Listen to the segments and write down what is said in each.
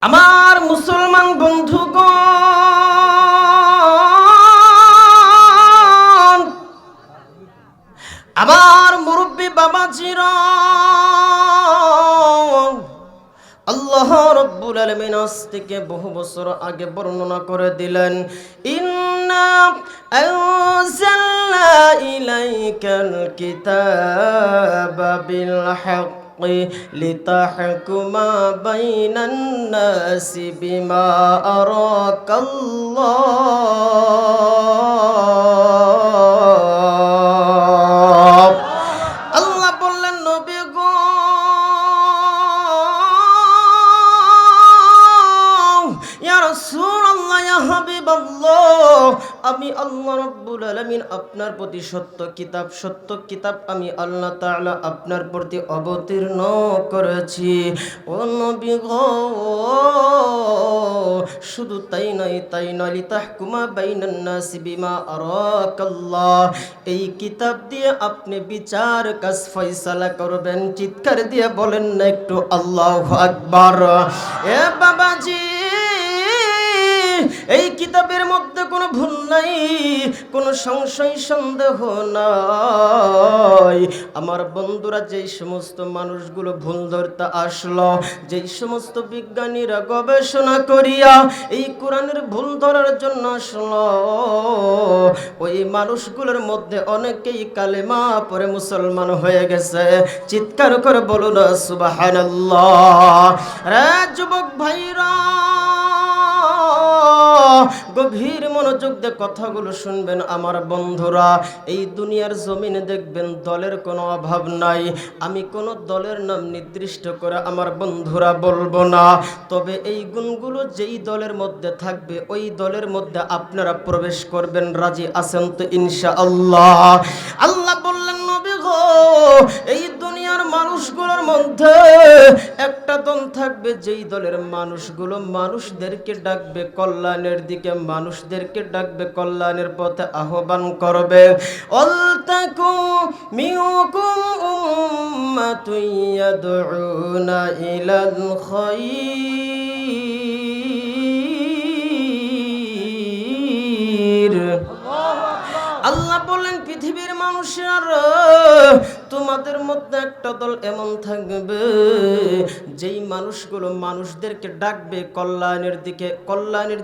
আমার মুসলমান বন্ধুগণ, আমার মুরব্বী বাবাজিরা, আল্লাহ রাব্বুল আলামিন আজ থেকে বহু বছর আগে বর্ণনা করে দিলেন, ইন্না আনজালনা ইলাইকাল কিতাবা বিল হক লিতাহকুমা বাইনান নাসি বিমা আরাকাল্লাহ। আল্লাহ বললেন, নবী গো, ইয়া রাসূলুল্লাহ, ইয়া হাবিবাল্লাহ, আমি আল্লাহ রাব্বুল আলামিন আপনার প্রতি সত্য কিতাব আমি আল্লাহ তাআলা আপনার প্রতি অবতীর্ণ করেছি। ও নবী গো, শুধু তাই নয় লিতাহকুমা বাইনান নাসি বিমা আরাকাল্লাহ, এই কিতাব দিয়ে আপনি বিচার কাজ ফয়সালা করবেন। চিৎকার দিয়ে বলেন না একটু আল্লাহু আকবার। এ বাবাজি, এই কিতাবের মধ্যে কোনো ভুল নাই, কোনো সংশয় সন্দেহ নাই। আমার বন্ধুরা, যেই সমস্ত মানুষগুলো ভুল ধরতে আসলো, যেই সমস্ত বিজ্ঞানীরা গবেষণা করিয়া এই কোরআনের ভুল ধরার জন্য আসলো, ওই মানুষগুলোর মধ্যে অনেকেই কালেমা পড়ে মুসলমান হয়ে গেছে। চিৎকার করে বলুন সুবহানাল্লাহ। রে যুবক ভাইরা, গভীর মনোযোগ দিয়ে কথাগুলো শুনবেন আমার বন্ধুরা। এই দুনিয়ার জমিনে দেখবেন দলের কোনো অভাব নাই। আমি কোনো দলের নাম নির্দিষ্ট করে আমার বন্ধুরা বলবো না, তবে এই গুণগুলো যেই দলের মধ্যে থাকবে ওই দলের মধ্যে আপনারা প্রবেশ করবেন। রাজি আছেন তো ইনশাআল্লাহ? আল্লাহ বললেন, নবী গো, এই দুনিয়ার মানুষগুলোর মধ্যে একটা দল থাকবে, যেই দলের মানুষগুলো মানুষদেরকে ডাকবে কল্যাণের দিকে, মানুষদেরকে ডাকবে কল্যাণের পথে আহ্বান করবে। অলতাকু মিউকুম উম্মাতুন ইয়াদউনা ইলাল খায়র। আল্লাহ বলেন, পৃথিবীর মানুষের তোমাদের মধ্যে একটা দল এমন থাকবে, যেই মানুষগুলো মানুষদেরকে ডাকবে কল্যাণের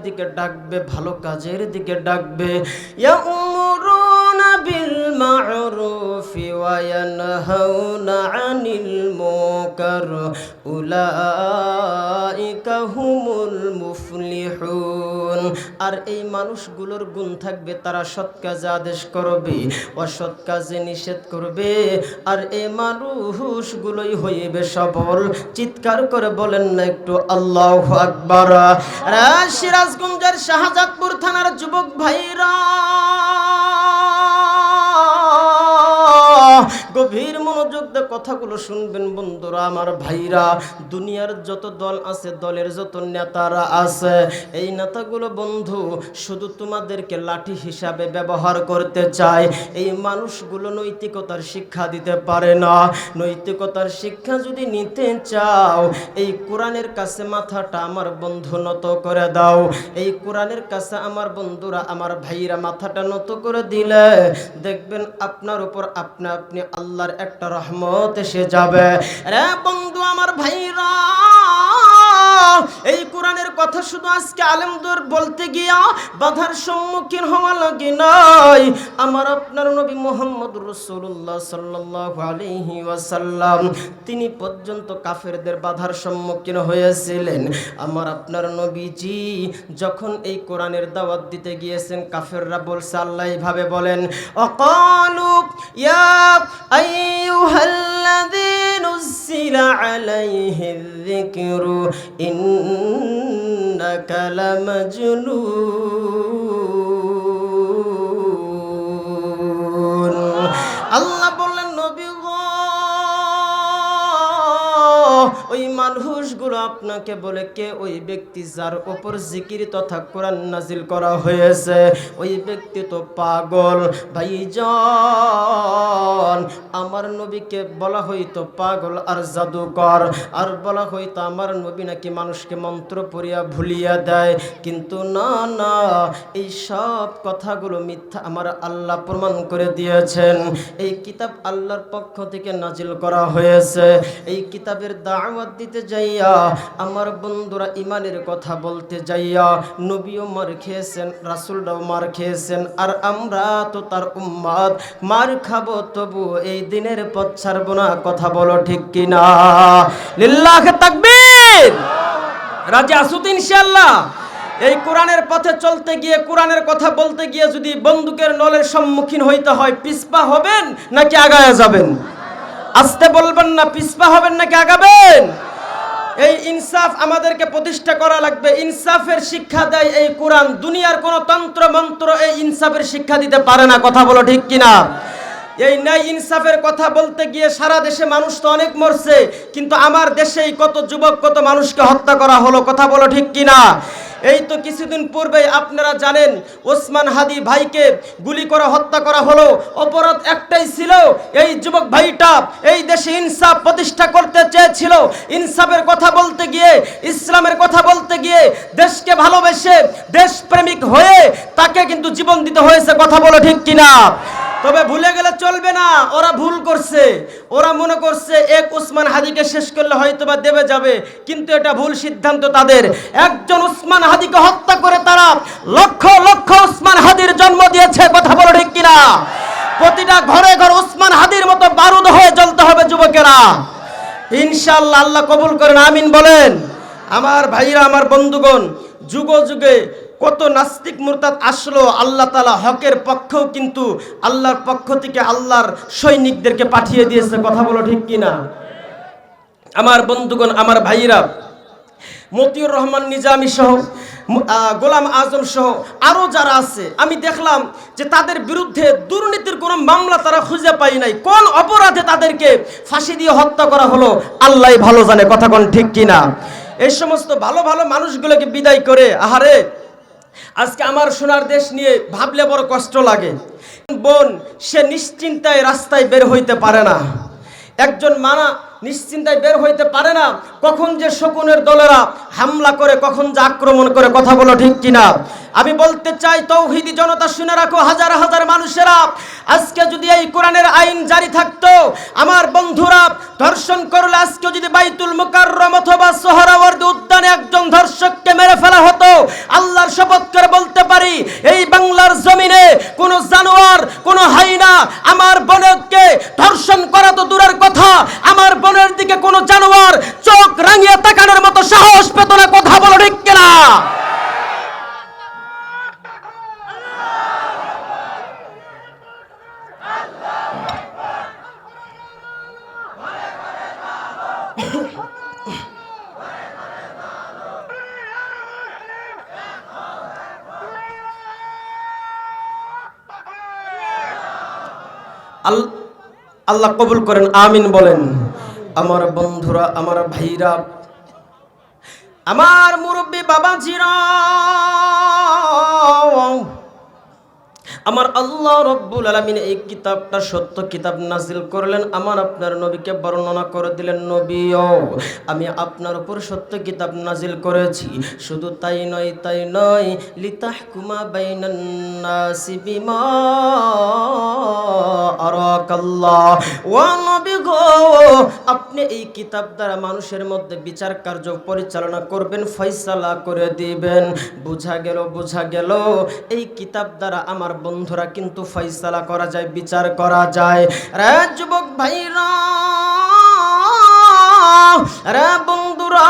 দিকে ডাকবে, ভালো কাজের দিকে ডাকবে। ইয়ামুরুনা বিল মা'রুফি ওয়া ইয়ানহাউনা আনিল মুনকার উলাইকা হুমুল মুফলিহুন। আর এই মানুষগুলোর গুণ থাকবে, তারা সৎ কাজে আদেশ করবে, অসৎ কাজে নিষেধ করবে, আর এই মানুষগুলোই হইবে সফল। চিৎকার করে বলেন না একটু আল্লাহু আকবার। সিরাজগঞ্জের শাহজাদপুর থানার যুবক ভাইরা, গভীর মনোযোগ দিয়ে কথাগুলো শুনবেন বন্ধুরা, আমার ভাইরা। দুনিয়ার যত দল আছে, দলের যত নেতারা আছে, এই নেতাগুলো বন্ধু শুধু তোমাদেরকে লাঠি হিসাবে ব্যবহার করতে চায়। এই মানুষগুলো নৈতিকতার শিক্ষা দিতে পারে না। নৈতিকতার শিক্ষা যদি নিতে চাও, এই কোরআনের কাছে মাথাটা আমার বন্ধু নত করে দাও। এই কোরআনের কাছে আমার বন্ধুরা, আমার ভাইরা মাথাটা নত করে দিলে দেখবেন আপনার উপর আপনি আল্লাহর একটা রহমত এসে যাবে। রে বন্ধু, আমার ভাইরা, এই কোরআনের কথা শুধু আজকে আলেমদের বলতে গিয়া বাধার সম্মুখীন হওয়া লাগে নাই। আমার আপনার নবী মুহাম্মদ রাসূলুল্লাহ সাল্লাল্লাহু আলাইহি ওয়াসাল্লাম, তিনি পর্যন্ত কাফেরদের বাধার সম্মুখীন হয়েছিলেন। আমার আপনার নবীজি যখন এই কোরআনের দাওয়াত দিতে গিয়েছেন, কাফেররা বলছে, আল্লাহ এইভাবে বলেন, অকালু ইয়া আইয়ুহাল্লাযী নুজ্জিলা আলাইহিয যিকরু ইন্নাকা লামাজনুন। আল্লাহ বললেন, নবী গো, ওই মানুষগুলো আপনাকে বলে, কে ওই ব্যক্তি যার উপর জিকির তথা কোরআন নাজিল করা হয়েছে, ওই ব্যক্তি তো পাগল। ভাইজান, আমার নবীকে বলা হইতো পাগল আর জাদুকর, আর বলা হইতো আমার নবী নাকি মানুষকে মন্ত্র পড়িয়া ভুলিয়া দেয়। কিন্তু না না, এই সব কথাগুলো মিথ্যা আমার আল্লাহ প্রমাণ করে দিয়েছেন। এই কিতাব আল্লাহর পক্ষ থেকে নাজিল করা হয়েছে। এই কিতাবের দাওয়াত দিতে যাইয়া আমার বন্ধুরা ইমানের কথা বলতে যাইয়া নবীও মার খেয়েছেন, রাসূলরাও মার খেয়েছেন, আর আমরা তো তার উম্মত, মার খাবো তবু এই দিনের পথ ছাড়বো না। কথা বলো ঠিক কিনা? লিল্লাহি তাকবীর। রাজি আছো তো ইনশাআল্লাহ? এই কোরআনের পথে চলতে গিয়ে, কোরআনের কথা বলতে গিয়ে যদি বন্দুকের নলের সম্মুখীন হইতে হয়, পিছপা হবেন নাকি আগায়া যাবেন? আসতে বলবেন না, পিছপা হবেন নাকি আগাবেন? এই ইনসাফ আমাদেরকে প্রতিষ্ঠা করা লাগবে। ইনসাফের শিক্ষা দেয় এই কোরআন। দুনিয়ার কোনো তন্ত্র মন্ত্র এই ইনসাফের শিক্ষা দিতে পারে না। কথা বলো ঠিক কিনা? এই ন্যায় ইনসাফের কথা বলতে গিয়ে সারা দেশে মানুষ তো অনেক মরছে, কিন্তু আমার দেশেই কত যুবক, কত মানুষকে হত্যা করা হলো। কথা বলো ঠিক কিনা? এই তো কিছুদিন পূর্বে আপনারা জানেন, ওসমান হাদি ভাইকে গুলি করে হত্যা করা হলো। অপরাধ একটাই ছিল, এই যুবক ভাইটা এই দেশে ইনসাফ প্রতিষ্ঠা করতে চেয়েছিল। ইনসাফের কথা বলতে গিয়ে, ইসলামের কথা বলতে গিয়ে, দেশকে ভালোবেসে দেশপ্রেমিক হয়ে তাকে কিন্তু জীবন দিতে হয়েছে। কথা বলো ঠিক কিনা? তবে ভুলে গেলে চলবে না, ওরা ভুল করছে। ওরা মনে করছে এক ওসমান হাদিকে শেষ করলে হয়তো বা দেবে যাবে, কিন্তু এটা ভুল সিদ্ধান্ত তাদের। একজন ওসমান হাদিকে হত্যা করে তারা লক্ষ লক্ষ ওসমান হাদির জন্ম দিয়েছে। কথা বলো ঠিক কিনা? প্রতিটা ঘরে ঘরে ওসমান হাদির মতো বারুদ হয়ে জ্বলতে হবে যুবকেরা। ইনশাআল্লাহ আল্লাহ কবুল করেন, আমিন বলেন। আমার ভাইরা, আমার বন্ধুগণ, যুগে যুগে কত নাস্তিক মুরতাদ আসলো, আল্লাহ তাআলা হকের পক্ষেও কিন্তু আল্লাহর পক্ষ থেকে আল্লাহর সৈনিকদেরকে পাঠিয়ে দিয়েছে। কথা বলো ঠিক কিনা? আমার বন্ধুগণ, আমার ভাইরা, মতিউর রহমান নিজামী সহ, গোলাম আজম সহ আরও যারা আছে, আমি দেখলাম যে তাদের বিরুদ্ধে দুর্নীতির কোনো মামলা তারা খুঁজে পাই নাই। কোন অপরাধে তাদেরকে ফাঁসি দিয়ে হত্যা করা হলো আল্লাহই ভালো জানে। কথা কোন ঠিক কিনা? এই সমস্ত ভালো ভালো মানুষগুলোকে বিদায় করে, আহারে, আজকে আমার সোনার দেশ নিয়ে ভাবলে বড় কষ্ট লাগে। বোন, সে নিশ্চিন্তায় রাস্তায় বের হইতে পারে না। একজন মানা নিশ্চিন্তায় বের হইতে পারে না, কখন যে শকুনের দলেরা হামলা করে, কখন যে আক্রমণ করে। কথা বলো ঠিক কিনা? আমি বলতে চাই, তৌহিদি জনতা শুনে রাখো, হাজার হাজার মানুষেরা, আজকে যদি এই কোরআনের আইন জারি থাকতো, আমার বন্ধুরা, ধর্ষণ করলে আজকে যদি বাইতুল মুকাররম অথবা সোহরাওয়ার্দী উদ্যানে একজন ধর্ষককে মেরে ফেলা হতো, আল্লাহর শপথ করে বলতে পারি, এই বাংলার জমিনে কোন জানোয়ার, কোন হাইনা আমার বোনকে ধর্ষণ করা তো দূরের কথা, আমার বোনের দিকে কোন জানোয়ার চোখ রাঙিয়ে তাকানোর মতো সাহস পেত না। কথা বলো ঠিক কিনা? আল্লাহ কবুল করেন, আমিন বলেন। আমার বন্ধুরা, আমার ভাইরা, আমার মুরব্বী বাবাজিরা, আমার আল্লাহ রব্বুল আলামিন এই কিতাবটা সত্য কিতাব নাজিল করলেন, আমার আপনার নবীকে বর্ণনা করে দিলেন, নবীও আমি আপনার উপর সত্য কিতাব নাজিল করেছি। শুধু তাই নয়, তাই নয়, লিতাহকুমা বাইনান নাসি বিমা আরাকাল্লাহ। ও নবী গো, আপনি এই কিতাব দ্বারা মানুষের মধ্যে বিচার কার্য পরিচালনা করবেন, ফয়সালা করে দিবেন। বুঝা গেল, বুঝা গেল, এই কিতাব দ্বারা আমার বন্ধুরা কিন্তু ফয়সালা করা যায়, বিচার করা যায়। রে যুবক ভাইরা, রে বন্ধুরা,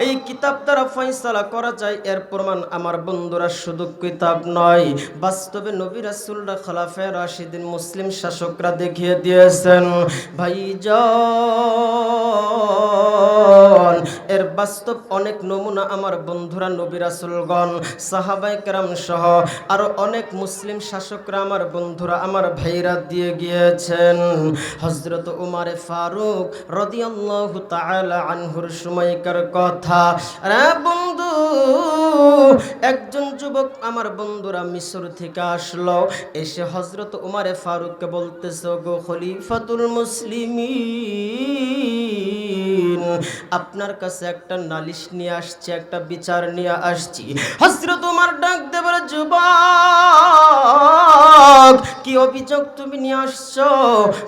এই কিতাব দ্বারা ফয়সালা করা যায়। এর প্রমাণ আমার বন্ধুরা শুধু কিতাব নয়, বাস্তবে নবী রাসূলরা, খোলাফায়ে রাশিদিন, মুসলিম শাসকরা দেখিয়ে দিয়েছেন। ভাইজান, এর বাস্তব অনেক নমুনা আমার বন্ধুরা, নবী রাসূলগণ, সাহাবায়ে কেরাম সহ আরো অনেক মুসলিম শাসকরা আমার বন্ধুরা, আমার ভাইরা দিয়ে গিয়েছেন। হযরত উমর ফারুক রাদিয়াল্লাহু রাদিয়াল্লাহু তাআলা আনহুর সময়কার কথা। আরে বন্ধু, একজন যুবক আমার বন্ধুরা মিশর থেকে আসলো, এসে হযরত উমারে ফারুককে বলতেছে, গো খলিফাতুল মুসলিমিন, আপনার কাছে একটা নালিশ নিয়ে আসছি, একটা বিচার নিয়ে আসছি। হযরত উমার ডাক দিয়ে বলে, যুবক, কি অভিযোগ তুমি নিয়ে আসছো?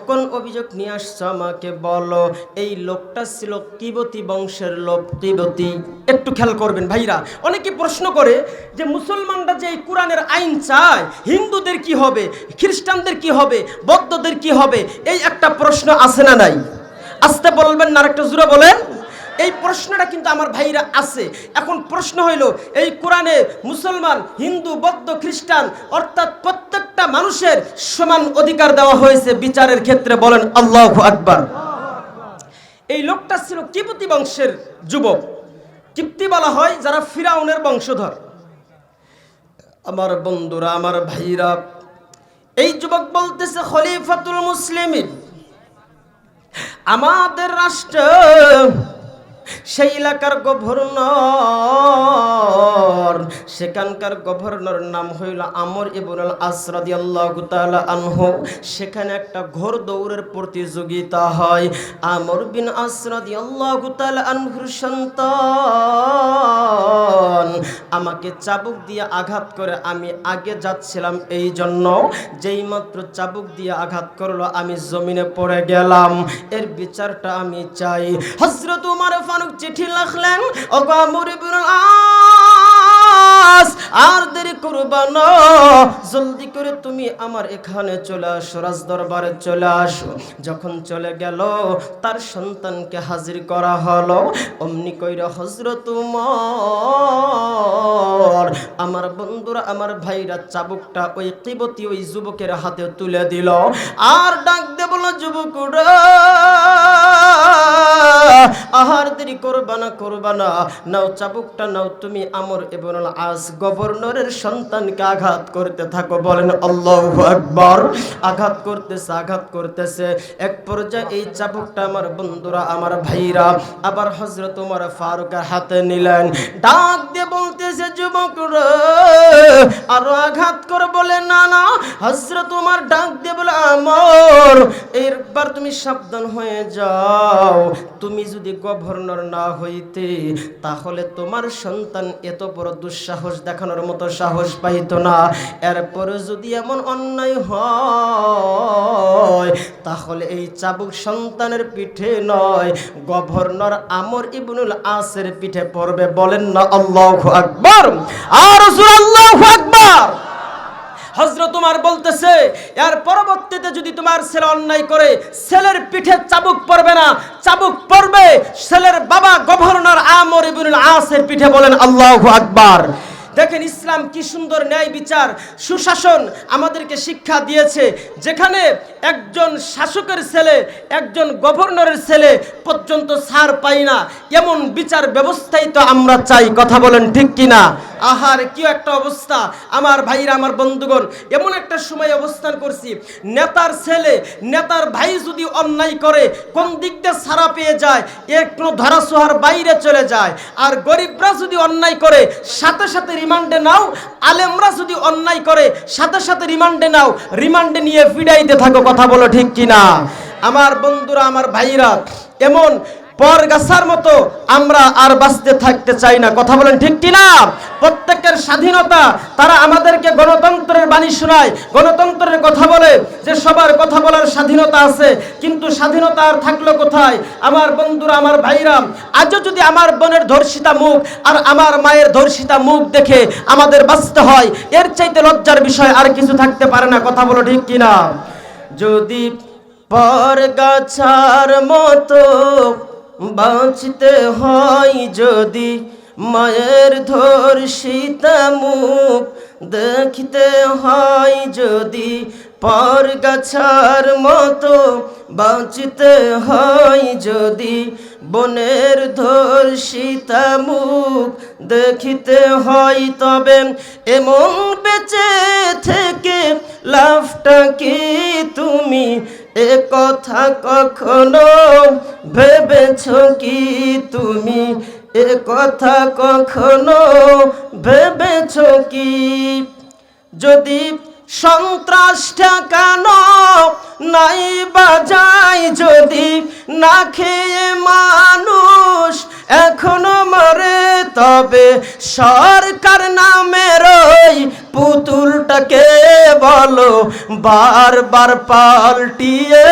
কোন অভিযোগ নিয়ে আসছো আমাকে বলো। এই লোকটা ছিল কিবতী বংশের লোক, কিবতী। একটু খেয়াল করবেন ভাইরা, অনেকে প্রশ্ন করে যে মুসলমানরা যে এই কোরআনের আইন চায়, হিন্দুদের কি হবে, খ্রিস্টানদের কি হবে, বৌদ্ধদের কি হবে, এই একটা প্রশ্ন আছে না নাই? আসতে বলবেন না, আরেকটু জোরে বলেন। এই প্রশ্নটা কিন্তু আমার ভাইরা আছে। এখন প্রশ্ন হইল, এই কোরআনে মুসলমান, হিন্দু, বৌদ্ধ, খ্রিস্টান অর্থাৎ প্রত্যেকটা মানুষের সমান অধিকার দেওয়া হয়েছে বিচারের ক্ষেত্রে, বলেন আল্লাহু আকবার। এই লোকটা ছিল কিবতী বংশের যুবক। কিবতী বলা হয় যারা ফিরাউনের বংশধর। আমার বন্ধুরা, আমার ভাইরা, এই যুবক বলতেছে, খলিফাতুল মুসলিমিন, আমাদের রাষ্ট্র, সেই এলাকার গভর্নর, সেখানকার গভর্নর নাম হইল আমর ইবনুল আস রাদিয়াল্লাহু তাআলা আনহু। সেখানে একটা ঘোর দৌড়ের প্রতিযোগিতা হয়। আমর বিন আস রাদিয়াল্লাহু তাআলা আনহুর সন্তান আমাকে চাবুক দিয়ে আঘাত করে, আমি আগে যাচ্ছিলাম, এই জন্য যেই মাত্র চাবুক দিয়ে আঘাত করলো আমি জমিনে পড়ে গেলাম। এর বিচারটা আমি চাই। হযরত উমর ফারুক চিঠি লিখলেন, ওগো আমর ইবনুল আস, আর দেরি করবা না, জলদি করে তুমি আমার এখানে চলে আসো, রাজদরবারে চলে আসো। যখন চলে গেল, তার সন্তানকে হাজির করা হলো। অমনি কইরা হযরত উমর, আমার বন্ধুরা, আমার ভাইরা, চাবুকটা ওই কিবতী ওই যুবকের হাতে তুলে দিল, আর ডাক দে বলল, যুবকরা, আহার দেরি করবা না, করবা না, নাও চাবুকটা নাও, তুমি আমর ইবনুল আস গভর্নরের সন্তানকে আঘাত করতে থাকো, বলেন আল্লাহু আকবার। আঘাত করতেছে, আঘাত করতেছে, এক পর্যায়ে এই চাবুকটা আমার বন্ধুরা, আমার ভাইরা, আবার হযরত উমর ফারুকের হাতে নিলেন, ডাক দিয়ে বলতেছে, যুবকরা, আরো আঘাত করে, বলে না না। হযরত উমর ডাক দিয়ে বলে, আমর, এরবার তুমি সাবধান হয়ে যাও, তুমি যদি গভর্নর না হইতে, তাহলে তোমার সন্তান এত বড় দুঃসাহস দেখানোর মতো সাহস পাইতো না। এরপরে যদি এমন অন্যায় হয়, তাহলে এই চাবুক সন্তানের পিঠে নয়, গভর্নর আমর ইবনুল আসের পিঠে পড়বে, বলেন না আল্লাহু আকবার। আর রাসূল আল্লাহু আকবার। হযরত উমর বলতেছে, এর পরবর্তীতে যদি তোমার ছেলে অন্যায় করে, ছেলের পিঠে চাবুক পড়বে না, চাবুক পড়বে ছেলের বাবা গভর্নর আমর ইবনুল আসের পিঠে, বলেন আল্লাহু আকবার। দেখেন ইসলাম কি সুন্দর ন্যায় বিচার, সুশাসন আমাদেরকে শিক্ষা দিয়েছে। যেখানে একজন শাসকের ছেলে, একজন গভর্নরের ছেলে পর্যন্ত ছাড় পাই না, এমন বিচার ব্যবস্থাই তো আমরা চাই, কথা বলেন ঠিক কিনা? আহার কি একটা অবস্থা আমার ভাইরা, আমার বন্ধুগণ, এমন একটা সময় অবস্থান করছি, নেতার ছেলে, নেতার ভাই যদি অন্যায় করে, কোন দিক দিয়ে ছাড়া পেয়ে যায়, এর কোনো ধরাছোঁয়ার বাইরে চলে যায়। আর গরিবরা যদি অন্যায় করে, সাথে সাথে রিমান্ডে নাও, আলেমরা যদি অন্যায় করে, সাথে সাথে রিমান্ডে নাও, রিমান্ডে নিয়ে ফিরাইতে থাকো, কথা বলো ঠিক কিনা? আমার বন্ধুরা, আমার ভাইরা, এমন পরগাছার মতো আমরা আর বাঁচতে থাকতে চাই না, কথা বলেন ঠিক কিনা? প্রত্যেকের স্বাধীনতা, তারা আমাদেরকে গণতন্ত্রের বাণী শোনায়, গণতন্ত্রের কথা বলে যে সবার কথা বলার স্বাধীনতা আছে, কিন্তু স্বাধীনতা আর থাকলো কোথায়? আমার বন্ধুরা, আমার ভাইরা, আজও যদি আমার বোনের ধর্ষিতা মুখ আর আমার মায়ের ধর্ষিতা মুখ দেখে আমাদের বাঁচতে হয়, এর চাইতে লজ্জার বিষয় আর কিছু থাকতে পারে না, কথা বলো ঠিক কিনা? যদি পরগাছার মতো বাঁচতে হয়, যদি মায়ের ধর্ষিতা মুখ দেখতে হয়, যদি পরগাছার মতো বাঁচতে হয়, যদি বনের ধর্ষিতা মুখ দেখিতে হয়, তবে এমন বেঁচে থেকে লাভটা কি তুমি এ কথা কখনো ভেবেছো কি তুমি? এ কথা কখনো ভেবেছো কি? যদি সন্ত্রাস ঠেকানো নাই বাজাই, যদি না খেয়ে মানুষ এখনো মরে, তবে সরকার নামের ওই পুতুলটাকে বলো বারবার পাল্টিয়ে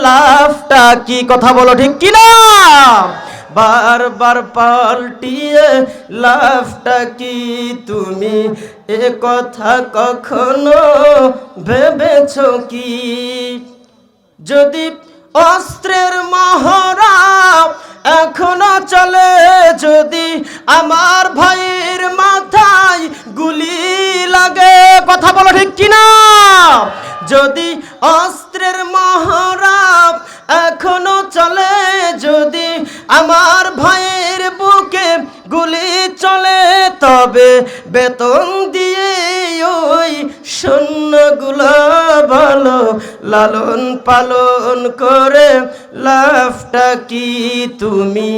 লাভটা কি? কথা বলো ঠিক কিনা? বারবার পাল্টিয়ে লাভটা কি তুমি? এ কথা কখনো ভেবেছো কি? যদি অস্ত্রের মহড়া এখনো চলে, যদি আমার ভাইয়ের মাথায় গুলি লাগে, কথা বলো ঠিক কিনা? যদি অস্ত্রের মহড়া এখনো চলে, যদি আমার ভাইয়ের বুকে গুলি চলে, তবে বেতন দিয়ে ওই সৈন্যগুলো ভালো লালন পালন করে লাভটা কি তুমি?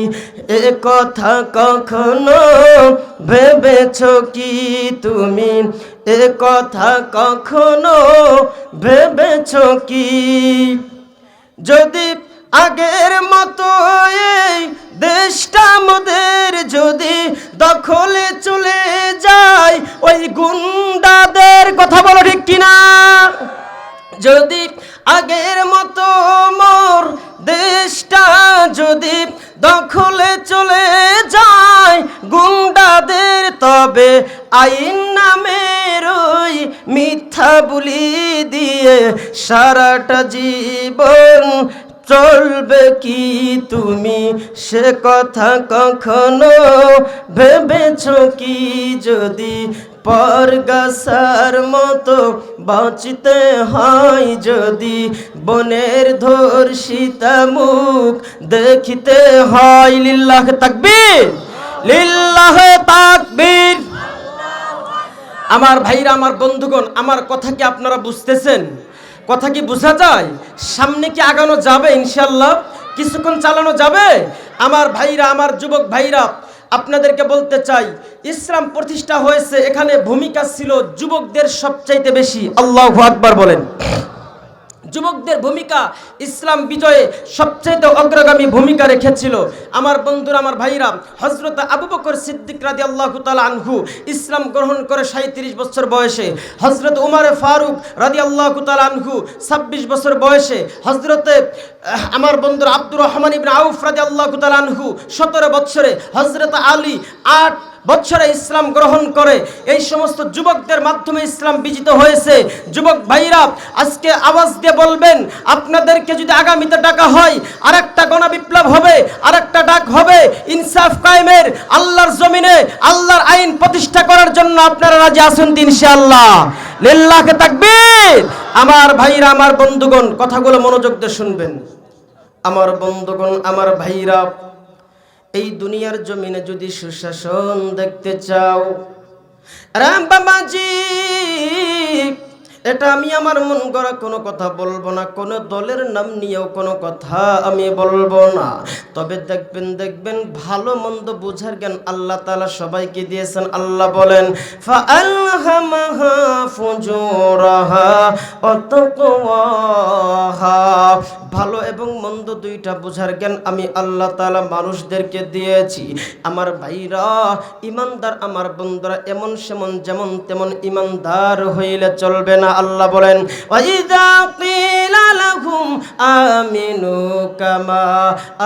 এ কথা কখনো ভেবেছো কি তুমি? এ কথা কখনো ভেবেছো কি? যদি আগের মতো এই দেশটা মোদের যদি দখলে চলে যায় ওই গুন্ডাদের, কথা বলো ঠিক কিনা? যদি আগের মতো মোর দেশটা যদি দখলে চলে যায় গুন্ডাদের, তবে আইন নামের ওই মিথ্যা বুলি দিয়ে সারাটা জীবন চলবে কি তুমি? সে কথা কখনো ভেবেছো কি? যদি পরগাছার মতো বাঁচতে হয়, যদি বনের ধর্ষিতা মুখ দেখিতে হয়, লিল্লাহ তাকবীর, লিল্লাহ তাকবীর। আমার ভাইরা, আমার বন্ধুগণ, আমার কথা কি আপনারা বুঝতেছেন? কথা কি বোঝা যায়? সামনে কি আগানো যাবে? ইনশাল্লাহ কিছুক্ষণ চালানো যাবে। আমার ভাইরা, আমার যুবক ভাইরা, আপনাদেরকে বলতে চাই, ইসলাম প্রতিষ্ঠা হয়েছে, এখানে ভূমিকা ছিল যুবকদের সবচাইতে বেশি। আল্লাহু আকবার বলেন। যুবকদের ভূমিকা ইসলাম বিজয়ে সবচেয়ে অগ্রগামী ভূমিকা রেখেছিল। আমার বন্ধুরা, আমার ভাইরা, হযরত আবু বকর সিদ্দিক রাদিয়াল্লাহু তাআলা আনহু ইসলাম গ্রহণ করে 37 বছর বয়সে, হযরত উমর ফারুক রাদিয়াল্লাহু তাআলা আনহু 26 বছর বয়সে, হযরতে আমার বন্ধুরা আব্দুর রহমান ইবনে আউফ রাদিয়াল্লাহু তাআলা আনহু 17 বছরে, হযরত আলী 8 বছরে ইসলাম গ্রহণ করে। এই সমস্ত যুবকদের মাধ্যমে ইসলাম বিজিত হয়েছে। যুবক ভাইরা, আজকে আওয়াজ দিয়ে বলবেন, আপনাদেরকে যদি আগামীতে ডাকা হয়, আরেকটা গণবিপ্লব হবে, আরেকটা ডাক হবে ইনসাফ কায়েমের, আল্লাহর জমিনে আল্লাহর আইন প্রতিষ্ঠা করার জন্য আপনারা রাজি আছেন তো ইনশাআল্লাহ? লিল্লাহি তাকবীর। আমার ভাইরা, আমার বন্ধুগণ, কথাগুলো মনোযোগ দিয়ে শুনবেন। আমার বন্ধুগণ, আমার ভাইরা, এই দুনিয়ার জমিনে যদি সুশাসন দেখতে চাও, রাম বাবাজি, এটা আমি আমার মন গড়া কোনো কথা বলবো না, কোনো দলের নাম নিয়েও কোনো কথা আমি বলবো না। তবে দেখবেন ভালো মন্দ বোঝার জ্ঞান আল্লাহ তাআলা সবাইকে দিয়েছেন। আল্লাহ বলেন, ফাআলহামাহা ফুজুরাহা ওয়া তাকওয়াহা। ভালো এবং মন্দ দুইটা বোঝার জ্ঞান আমি আল্লাহ তাআলা মানুষদেরকে দিয়েছি। আমার ভাইরা, ইমানদার আমার বন্ধুরা এমন সেমন যেমন তেমন ইমানদার হইলে চলবে না। আল্লাহ বলেন, ওয়াইযা কিলা লাহুম আমিনু কামা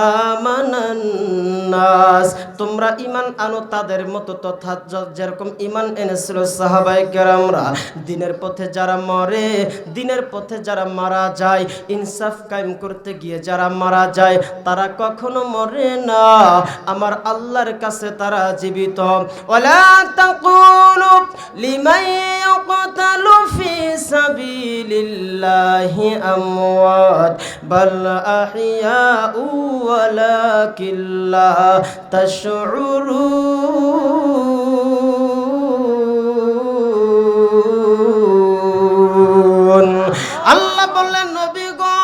আমানান নাস, তোমরা ঈমান আনো তাদের মতো, তথা যেরকম ঈমান এনেছিল সাহাবায়ে কেরামরা। দিনের পথে যারা মরে, দিনের পথে যারা মারা যায়, ইনসাফ কায়েম করতে গিয়ে যারা মারা যায়, তারা কখনো মরে না, আমার আল্লাহর কাছে তারা জীবিত। ওয়ালা তাকুলু লিমান ইয়াকতালু ফি সাবিলিল্লাহি আমওয়াত বাল আহইয়াউ ওয়ালাকিন লা তাশউরুন। আল্লাহ বললেন, নবী গো,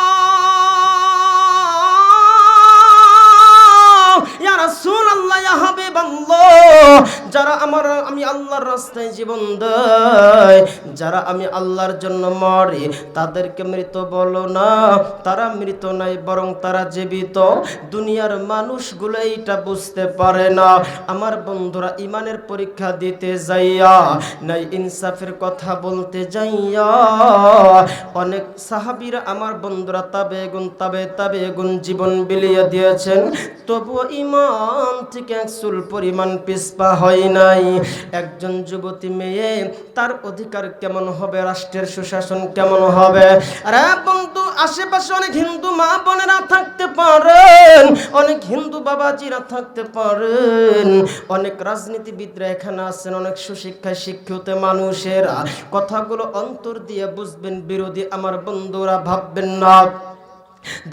আমি আল্লাহর রাস্তায় জীবন দেয়, যারা আমি আল্লাহর জন্য মরে তাদেরকে মৃত বলো না, তারা মৃত নাই বরং তারা জীবিত। দুনিয়ার মানুষগুলো এইটা বুঝতে পারে না। আমার বন্ধুরা, ইমানের পরীক্ষা দিতে যাইয়া, নাই ইনসাফের কথা বলতে যাইয়া, অনেক সাহাবীরা আমার বন্ধুরা তাবেগুন জীবন বিলিয়ে দিয়েছেন, তবুও ইমান থেকে এক চুল পরিমাণ পিছপা হয় নাই। একজন যুবতী মেয়ে, তার অধিকার কেমন হবে, রাষ্ট্রের সুশাসন কেমন হবে? আরে বন্ধু, আশেপাশে অনেক হিন্দু মা বোনেরা থাকতে পারেন, অনেক হিন্দু বাবাজিরা থাকতে পারেন, অনেক রাজনীতিবিদরা এখানে আছেন, অনেক সুশিক্ষায় শিক্ষিত মানুষেরা। কথাগুলো অন্তর দিয়ে বুঝবেন, বিরোধী আমার বন্ধুরা ভাববেন না।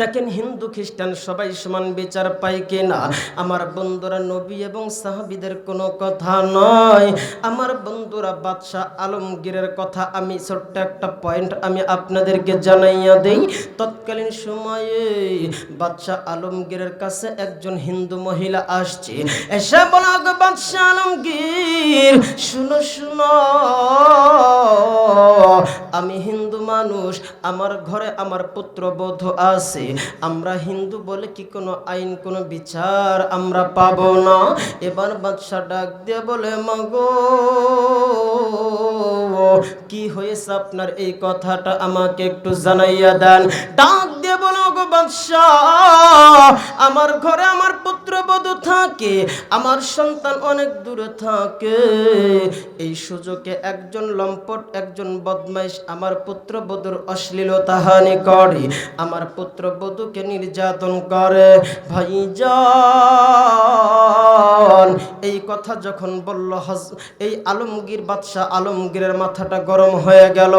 দেখেন, হিন্দু খ্রিস্টান সবাই সমান বিচার পায় কিনা? আমার বন্ধুরা, নবী এবং সাহাবীদের কোনো কথা নয়। আমার বন্ধুরা, বাদশাহ আলমগীরের কথা আমি ছোট্ট একটা পয়েন্ট আমি আপনাদেরকে জানাইয়া দেই। তৎকালীন সময়ে বাদশাহ আলমগীরের কাছে একজন হিন্দু মহিলা আসছে, এসে বলা, গো বাদশাহ আলমগীর, শুনো শুনো, আমি হিন্দু মানুষ, আমার ঘরে আমার পুত্রবধূ আছে, আমরা হিন্দু বলে কি কোনো আইন, কোনো বিচার আমরা পাবো না? এবার বাদশা ডাক দিয়ে বলে, মাগো, কি হয়েছে আপনার, এই কথাটা আমাকে একটু জানাইয়া দেন। ডাক দিয়ে বলো, গো বাদশা, আমার ঘরে আমার পুত্রবধূ থাকে, আমার সন্তান অনেক দূরে থাকে, এই সুযোগে একজন লম্পট, একজন বদমাইশ আমার পুত্রবধূর অশ্লীলতাহানি করে, আমার পুত্রবধূকে নির্যাতন করে। ভাইজান, এই কথা যখন বলল, এই আলমগীর, বাদশাহ আলমগীরের মাথাটা গরম হয়ে গেল।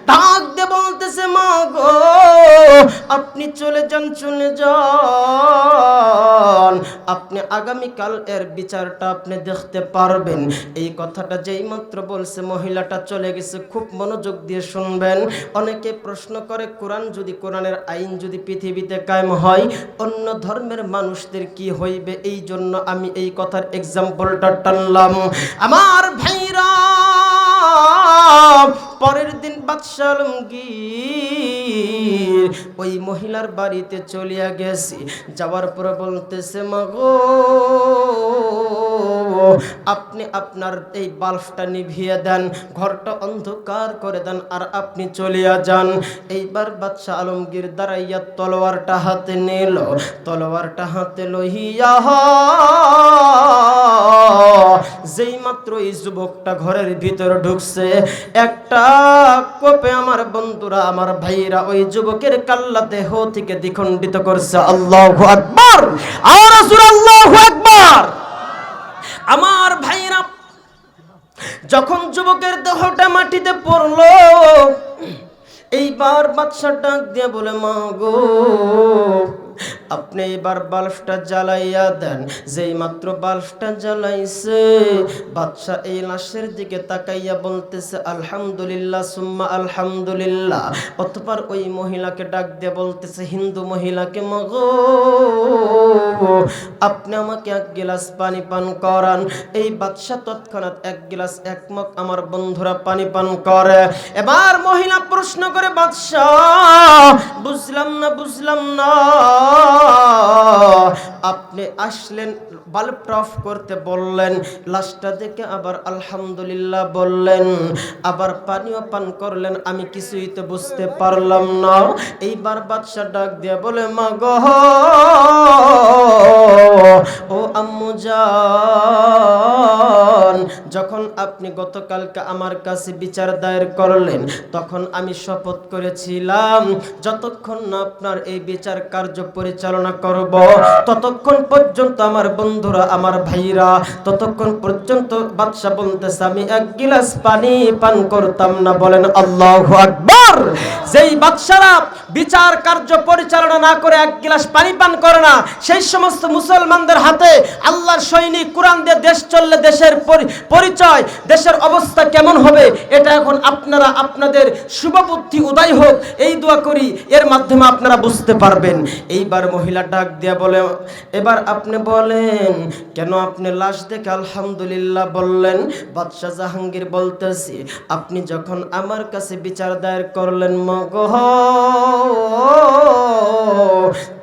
ডাক দিয়ে বলতেছে, মা গো, আপনি চলে যান, চলে যান, আপনি আগামীকাল এর বিচারটা আপনি দেখতে পারবেন। এই কথাটা যেই মাত্র বলছে, মহিলাটা চলে গেছে। খুব মনোযোগ দিয়ে শুনবেন। অনেকে প্রশ্ন করে, কোরআনের আইন যদি পৃথিবীতে কায়েম হয়, অন্য ধর্মের মানুষদের কি হইবে? এই জন্য আমি এই কথার এক্সাম্পলটা টানলাম। আমার ভাইরা, পরের দিন বাদশাহ আলমগীর ওই মহিলার বাড়িতে চলিয়া গেছি। যাওয়ার পরে বলতেছে, মাগো, আপনি আপনার এই বাল্বটা নিভিয়ে দেন, ঘরটা অন্ধকার করে দেন, আর আপনি চলিয়া যান। এইবার বাদশাহ আলমগীর দাঁড়াইয়া তলোয়ারটা হাতে নিল। তলোয়ারটা হাতে লইয়া যেই মাত্র এই যুবকটা ঘরের ভিতরে ঢুকছে, একটা কোপে আমার বন্ধুরা, আমার ভাইরা, ওই যুবকের কাল্লা দেহ থেকে দ্বিখণ্ডিত করছে। আল্লাহু আকবার, আর রাসূল আল্লাহু আকবার। আমার ভাইরা, যখন যুবকের দেহটা মাটিতে পড়লো, এইবার বাদশা ডাক দিয়ে বলে, মা গো, আপনি এবার বাল্বটা জ্বালাইয়া দেন। যেই মাত্র বাল্বটা জ্বালাইছে, বাদশা এই লাশের দিকে তাকাইয়া বলতেছে, আলহামদুলিল্লাহ সুম্মা আলহামদুলিল্লাহ। অতঃপর ওই মহিলাকে ডাক দিয়ে বলতেছে, হিন্দু মহিলাকে, মাগো, আপনি আমাকে এক গিলাস পানি পান করান। এই বাদশা তৎক্ষণাৎ এক গিলাস, এক মগ আমার বন্ধুরা পানি পান করে। এবার মহিলা প্রশ্ন করে, বাদশা, বুঝলাম না, আপনি আসলেন, বাল্ব অফ করতে বললেন, লাশটা দেখে আবার আলহামদুলিল্লাহ বললেন, আবার পানিও পান করলেন, আমি কিছুই তো বুঝতে পারলাম না। এইবার বাদশা ডাক দিয়ে বলে, মা গো, ও আম্মু জান, যখন আপনি গতকালকে আমার কাছে বিচার দায়ের করলেন, তখন আমি শপথ করেছিলাম, যতক্ষণ না আপনার এই বিচার কার্য পরিচালনা করব, ততক্ষণ পর্যন্ত আমার বন্ধুরা, আমার ভাইরা, ততক্ষণ পর্যন্ত বাদশা বলতেছে, আমি এক গিলাস পানি পান করতাম না। বলেন আল্লাহু আকবার। আকবার। যেই বাদশারা বিচার কার্য পরিচালনা না করে এক গ্লাস পানি পান করে না, সেই সমস্ত মুসলমানদের হাতে আল্লাহর সৈনিক কোরআন দিয়ে দেশ চললে দেশের পরিচয়, দেশের অবস্থা কেমন হবে, এটা এখন আপনারা আপনাদের শুভবুদ্ধি উদয় হোক এই দোয়া করি, এর মাধ্যমে আপনারা বুঝতে পারবেন। এইবার মহিলা ডাক দিয়ে বলে, এবার আপনি বলেন কেন আপনি লাশ দেখে আলহামদুলিল্লাহ বললেন? বাদশাহ জাহাঙ্গীর বলতেছি, আপনি যখন আমার কাছে বিচার দায়ের করলেন মগহ,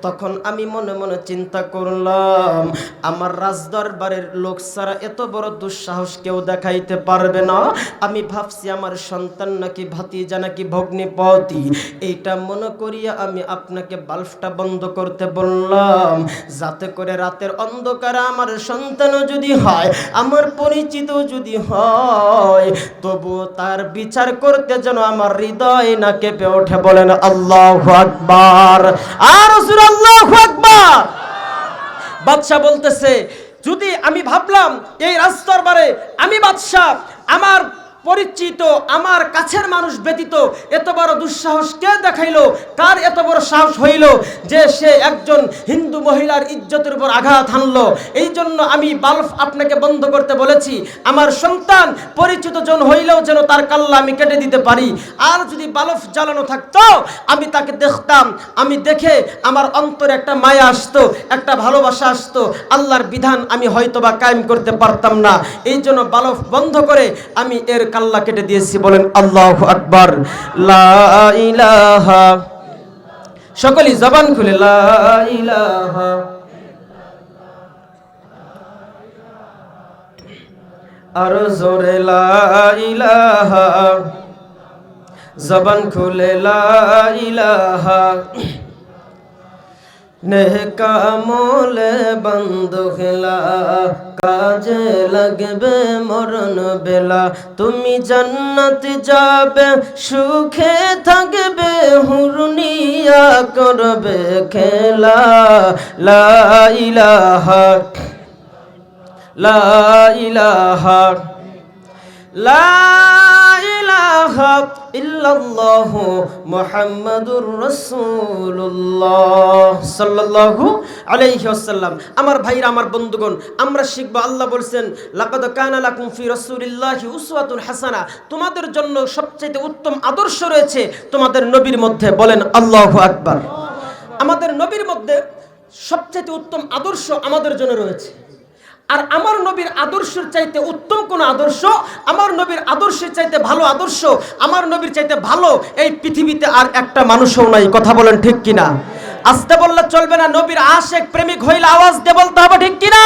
তখন আমি মনে মনে চিন্তা করলাম আমার রাজদরবারের লোক ছাড়া এত বড় দুঃসাহস কেউ দেখাইতে পারবে না। আমি ভাবছি আমার সন্তান নাকি ভাতিজা নাকি ভগ্নিপতি, এইটা মনে করিয়া আমি আপনাকে বাল্বটা বন্ধ করতে বললাম, যাতে করে রাতের অন্ধকারে আমার সন্তানও যদি হয়, আমার পরিচিত যদি হয়, তবুও তার বিচার করতে যেন আমার হৃদয় না কেঁপে ওঠে। বলেন আল্লাহু আকবার। আর রাসূল আল্লাহু আকবার। বাদশা বলতেছে, যদি আমি ভাবলাম এই রাজদরবারে আমি বাদশা, আমার পরিচিত আমার কাছের মানুষ ব্যতীত এত বড় দুঃসাহস কে দেখাইলো, কার এত বড় সাহস হইল যে সে একজন হিন্দু মহিলার ইজ্জতের উপর আঘাত হানলো। এই জন্য আমি বাল্ব আপনাকে বন্ধ করতে বলেছি, আমার সন্তান পরিচিত জন হইলেও যেন তার কাল্লা আমি কেটে দিতে পারি। আর যদি বাল্ব জ্বালানো থাকতো আমি তাকে দেখতাম, আমি দেখে আমার অন্তরে একটা মায়া আসতো, একটা ভালোবাসা আসতো, আল্লাহর বিধান আমি হয়তোবা কায়েম করতে পারতাম না। এই জন্য বাল্ব বন্ধ করে আমি এর কাল্লা কেটে দিয়েছি। বলেন আল্লাহু আকবার। লা ইলাহা, সকলেই জবান খুলে লা ইলাহা, আর জোরে লা ইলাহা, জবান খুলে লা ইলাহা। নেকামলে বন্ধুলা কাজে লাগবে মরণ বেলা, তুমি জান্নাত যাবে সুখে থাকবে হুরনিয়া করবে খেলা। লা ইলাহা, লা ইলাহা, লা ইলাহা ইল্লাল্লাহু মুহাম্মাদুর রাসূলুল্লাহ সাল্লাল্লাহু আলাইহি ওয়াসাল্লাম। আমার ভাইরা, আমার বন্ধুগণ, আমরা শিখব। আল্লাহ বলেন, লাকাদ কানা লাকুম ফি রাসূলিল্লাহি উসওয়াতুন হাসানাহ, তোমাদের জন্য সবচেয়ে উত্তম আদর্শ রয়েছে তোমাদের নবীর মধ্যে। বলেন আল্লাহু আকবার। আমাদের নবীর মধ্যে সবচেয়ে উত্তম আদর্শ আমাদের জন্য রয়েছে। আর আমার নবীর আদর্শের চাইতে উত্তম কোন আদর্শ, আমার নবীর আদর্শের চাইতে ভালো আদর্শ, আমার নবীর চাইতে ভালো এই পৃথিবীতে আর একটা মানুষও নাই। কথা বলেন ঠিক কিনা? আস্তে বললে চলবে না, নবীর আশেক প্রেমিক হইলে আওয়াজ দিয়ে বলতে হবে, ঠিক কিনা?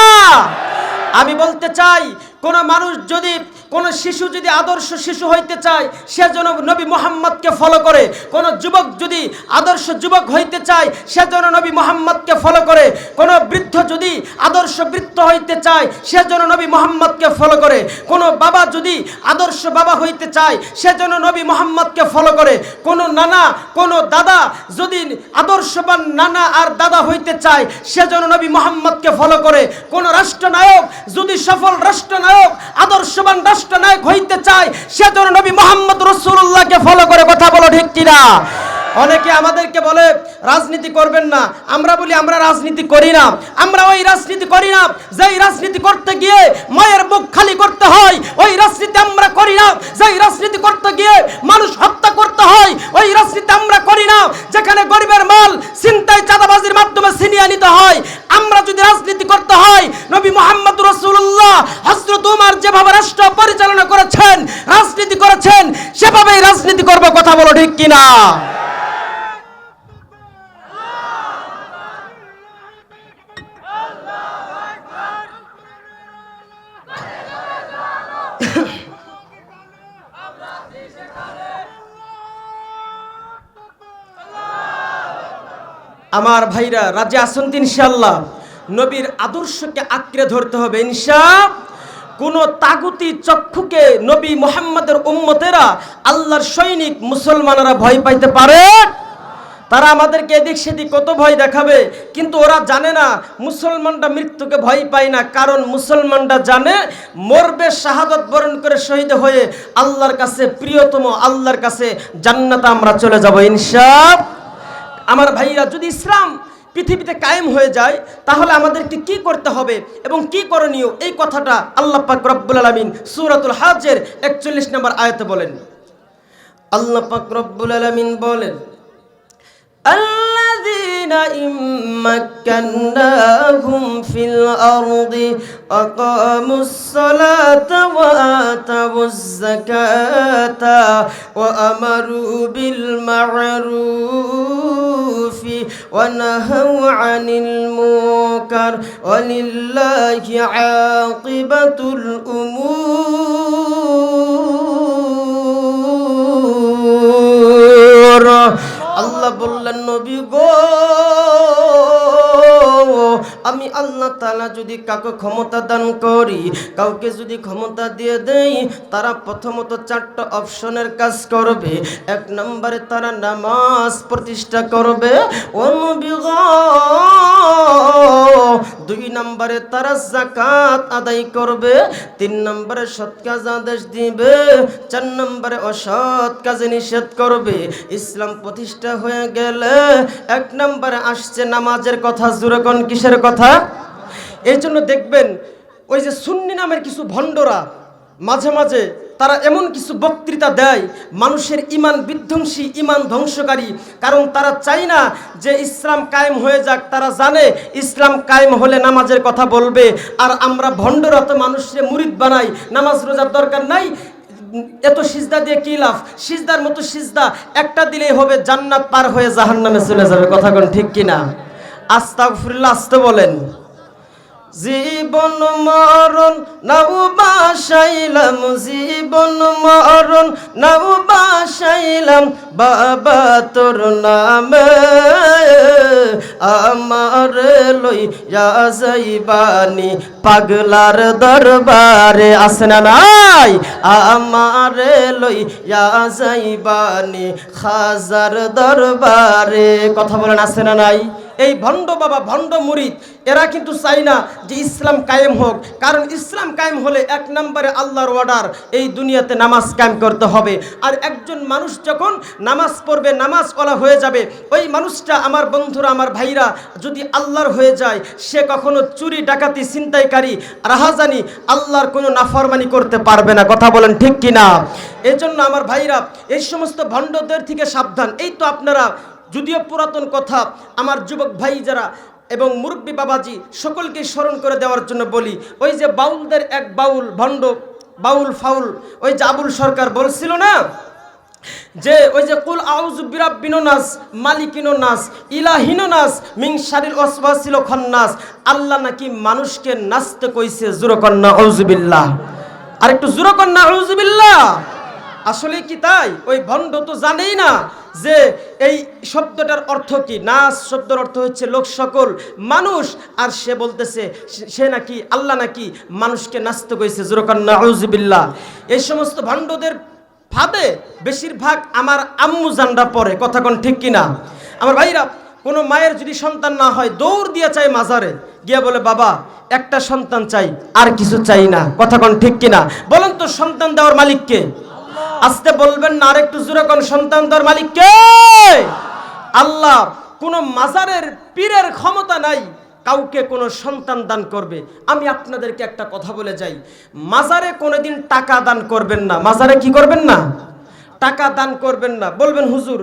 আমি বলতে চাই, কোন মানুষ যদি, কোন শিশু যদি আদর্শ শিশু হইতে চায়, সে যেন নবী মুহাম্মদকে ফলো করে। কোন যুবক যদি আদর্শ যুবক হইতে চায়, সে যেন নবী মুহাম্মদকে ফলো করে। কোন বৃদ্ধ যদি আদর্শ বৃদ্ধ হইতে চায়, সে যেন নবী মুহাম্মদকে ফলো করে। কোন বাবা যদি আদর্শ বাবা হইতে চায়, সে যেন নবী মুহাম্মদকে ফলো করে। কোন নানা, কোন দাদা যদি আদর্শবান নানা আর দাদা হইতে চায়, সে যেন নবী মুহাম্মদকে ফলো করে। কোন রাষ্ট্রনায়ক যদি সফল রাষ্ট্রনায়ক, আদর্শবান রাষ্ট্রনায়ক হইতে চায়, সে যেন নবী মুহাম্মদ রাসূলুল্লাহকে ফলো করে। কথা বলো ঠিক কিনা? অনেকে আমাদেরকে বলে রাজনীতি করবেন না, আমরা বলি আমরা রাজনীতি করি না। আমরা ওই রাজনীতি করি না যেই রাজনীতি করতে গিয়ে মায়ের মুখ খালি করতে হয়, ওই রাজনীতি আমরা করি না যেই রাজনীতি করতে গিয়ে মানুষ হত্যা করতে হয়, ওই রাজনীতি আমরা করি না যেখানে গরিবের মাল ছিনতাই চাঁদাবাজির মাধ্যমে ছিনিয়ে নিতে হয়। আমরা যদি রাজনীতি করতে হয়, নবী মুহাম্মদ রাসূলুল্লাহ হযরত ওমর যেভাবে রাষ্ট্র পরিচালনা করেছেন, রাজনীতি করেছেন, সেভাবেই রাজনীতি করব। কথা বলো ঠিক কিনা? আমার ভাইরা, রাজি আছেন তো ইনশাআল্লাহ? নবীর আদর্শকে আঁকড়ে ধরতে হবে ইনশাআল্লাহ। কোন তাগুতি চক্ষুকে নবী মুহাম্মদের উম্মতেরা, আল্লাহর সৈনিক মুসলমানেরা ভয় পাইতে পারে? তারা আমাদেরকে এদিক সেদিক কত ভয় দেখাবে, কিন্তু ওরা জানে না মুসলমানরা মৃত্যুকে ভয় পায় না। কারণ মুসলমানরা জানে মরবে শাহাদাত বরণ করে শহীদ হয়ে আল্লাহর কাছে প্রিয়তম আল্লাহর কাছে জান্নাতে আমরা চলে যাব ইনশাআল্লাহ। আমার ভাইরা, যদি ইসলাম পৃথিবীতে কায়েম হয়ে যায় তাহলে আমাদেরকে কি করতে হবে এবং কি করণীয়, এই কথাটা আল্লাহ পাক রব্বুল আলামিন সূরাতুল হজ্জের 41 নম্বর আয়াতে বলেন। আল্লাহ পাক রব্বুল আলামিন বলেন, الذين إن مكناهم في الأرض أقاموا الصلاة وآتوا الزكاة وأمروا بالمعروف ونهوا عن المنكر ولله عاقبة الأمور। আল্লাহ বললেন, নবী গো, আমি আল্লাহ তাআলা যদি কাউকে ক্ষমতা দান করি, কাউকে যদি ক্ষমতা দিয়ে দেই, তারা প্রথমত 4টা অপশনের কাজ করবে। 1 নম্বরে তারা নামাজ প্রতিষ্ঠা করবে, ও নবী গো। 2 নম্বরে তারা যাকাত আদায় করবে, 3 নম্বরে সৎ কাজ আদেশ দিবে, 4 নম্বরে অসৎ কাজে নিষেধ করবে। ইসলাম প্রতিষ্ঠা হয়ে গেলে 1 নম্বরে আসছে নামাজের কথা। জোরে কোন কিসের কথা? এই জন্য দেখবেন ওই যে সুন্নি নামের কিছু ভণ্ডরা মাঝে মাঝে তারা এমন কিছু বক্তৃতা দেয় মানুষের ইমান বিধ্বংসী, ইমান ধ্বংসকারী। কারণ তারা চায় না যে ইসলাম কায়েম হয়ে যাক। তারা জানে ইসলাম কায়েম হলে নামাজের কথা বলবে। আর আমরা ভণ্ডরা তো মানুষের মুরিদ বানাই, নামাজ রোজার দরকার নাই, এত সিজদা দিয়ে কি লাভ, সিজদার মতো সিজদা একটা দিলেই হবে, জান্নাত পার হয়ে জাহান্নামে চলে যাবে। কথা কোন ঠিক কিনা? আস্তাগফিরুল্লাহ, আসতে বলেন। জীবন মরণ নাও বাসাইলাম, জীবন মরণ নাও বাসাইলাম, বাবা তোর নামে আমার লইয়া যাইবানি পাগলার দরবারে। আছে না নাই? আমার লইয়া যাইবানি খাজার দরবারে। কথা বলেন, আছে না নাই? এই ভণ্ড বাবা, ভণ্ড মুরিদ, এরা কিন্তু চায় না যে ইসলাম কায়েম হোক। কারণ ইসলাম কায়েম হলে 1 নম্বরে আল্লাহর অর্ডার, এই দুনিয়াতে নামাজ কায়েম করতে হবে। আর একজন মানুষ যখন নামাজ পড়বে, নামাজ ওয়ালা হয়ে যাবে, ওই মানুষটা, আমার বন্ধুরা, আমার ভাইরা, যদি আল্লাহর হয়ে যায়, সে কখনো চুরি, ডাকাতি, ছিনতাইকারী, রাহাজানি, আল্লাহর কোনো নাফরমানি করতে পারবে না। কথা বলেন ঠিক কিনা? এই জন্য আমার ভাইরা, এই সমস্ত ভণ্ডদের থেকে সাবধান। এই তো আপনারা, যদিও পুরাতন কথা, আমার যুবক ভাই যারা এবং মুরব্বী বাবাজি সকলকে স্মরণ করে দেওয়ার জন্য বলি, ওই যে বাউলদের এক বাউল, ভণ্ড বাউল ফাউল, ওই যে আবুল সরকার বলছিল না যে ওই যে কুল আউযু বিরাব্বিন নাস মালিকিন নাস ইলাহিন নাস মিন শারিল ওয়াসওয়াসিল খান্নাস। আল্লাহ নাকি মানুষকে নাচতে কইছে। জোরে কর না আউযুবিল্লাহ। আর একটু জোরে কর না আউযুবিল্লাহ। আসলে কি তাই? ওই ভণ্ড তো জানেই না যে এই শব্দটার অর্থ কি। নাস শব্দের অর্থ হচ্ছে লোক, সকল মানুষ। আর সে বলতেছে সে নাকি আল্লাহ নাকি মানুষকে নাচতে কইছে। জোরে কর না আউযুবিল্লাহ। এই সমস্ত ভণ্ডদের ফাঁদে বেশিরভাগ আমার আম্মু জানরা পড়ে। কথা কোন ঠিক কিনা? আমার ভাইরা, কোনো মায়ের যদি সন্তান না হয়, দৌড় দিয়ে চাই মাজারে গিয়া বলে, বাবা একটা সন্তান চাই, আর কিছু চাই না। কথা কোন ঠিক কিনা? বলেন তো, সন্তান দেওয়ার মালিক কে? আসতে বলবেন না, আরেকটু জোরে কোন, সন্তান দেওয়ার মালিক কে? আল্লাহ। কোন মাজারের পীরের ক্ষমতা নাই কাউকে কোনো সন্তান দান করবে। আমি আপনাদেরকে একটা কথা বলে যাই, মাজারে কোনোদিন টাকা দান করবেন না। মাজারে কি করবেন না? টাকা দান করবেন না। বলবেন, হুজুর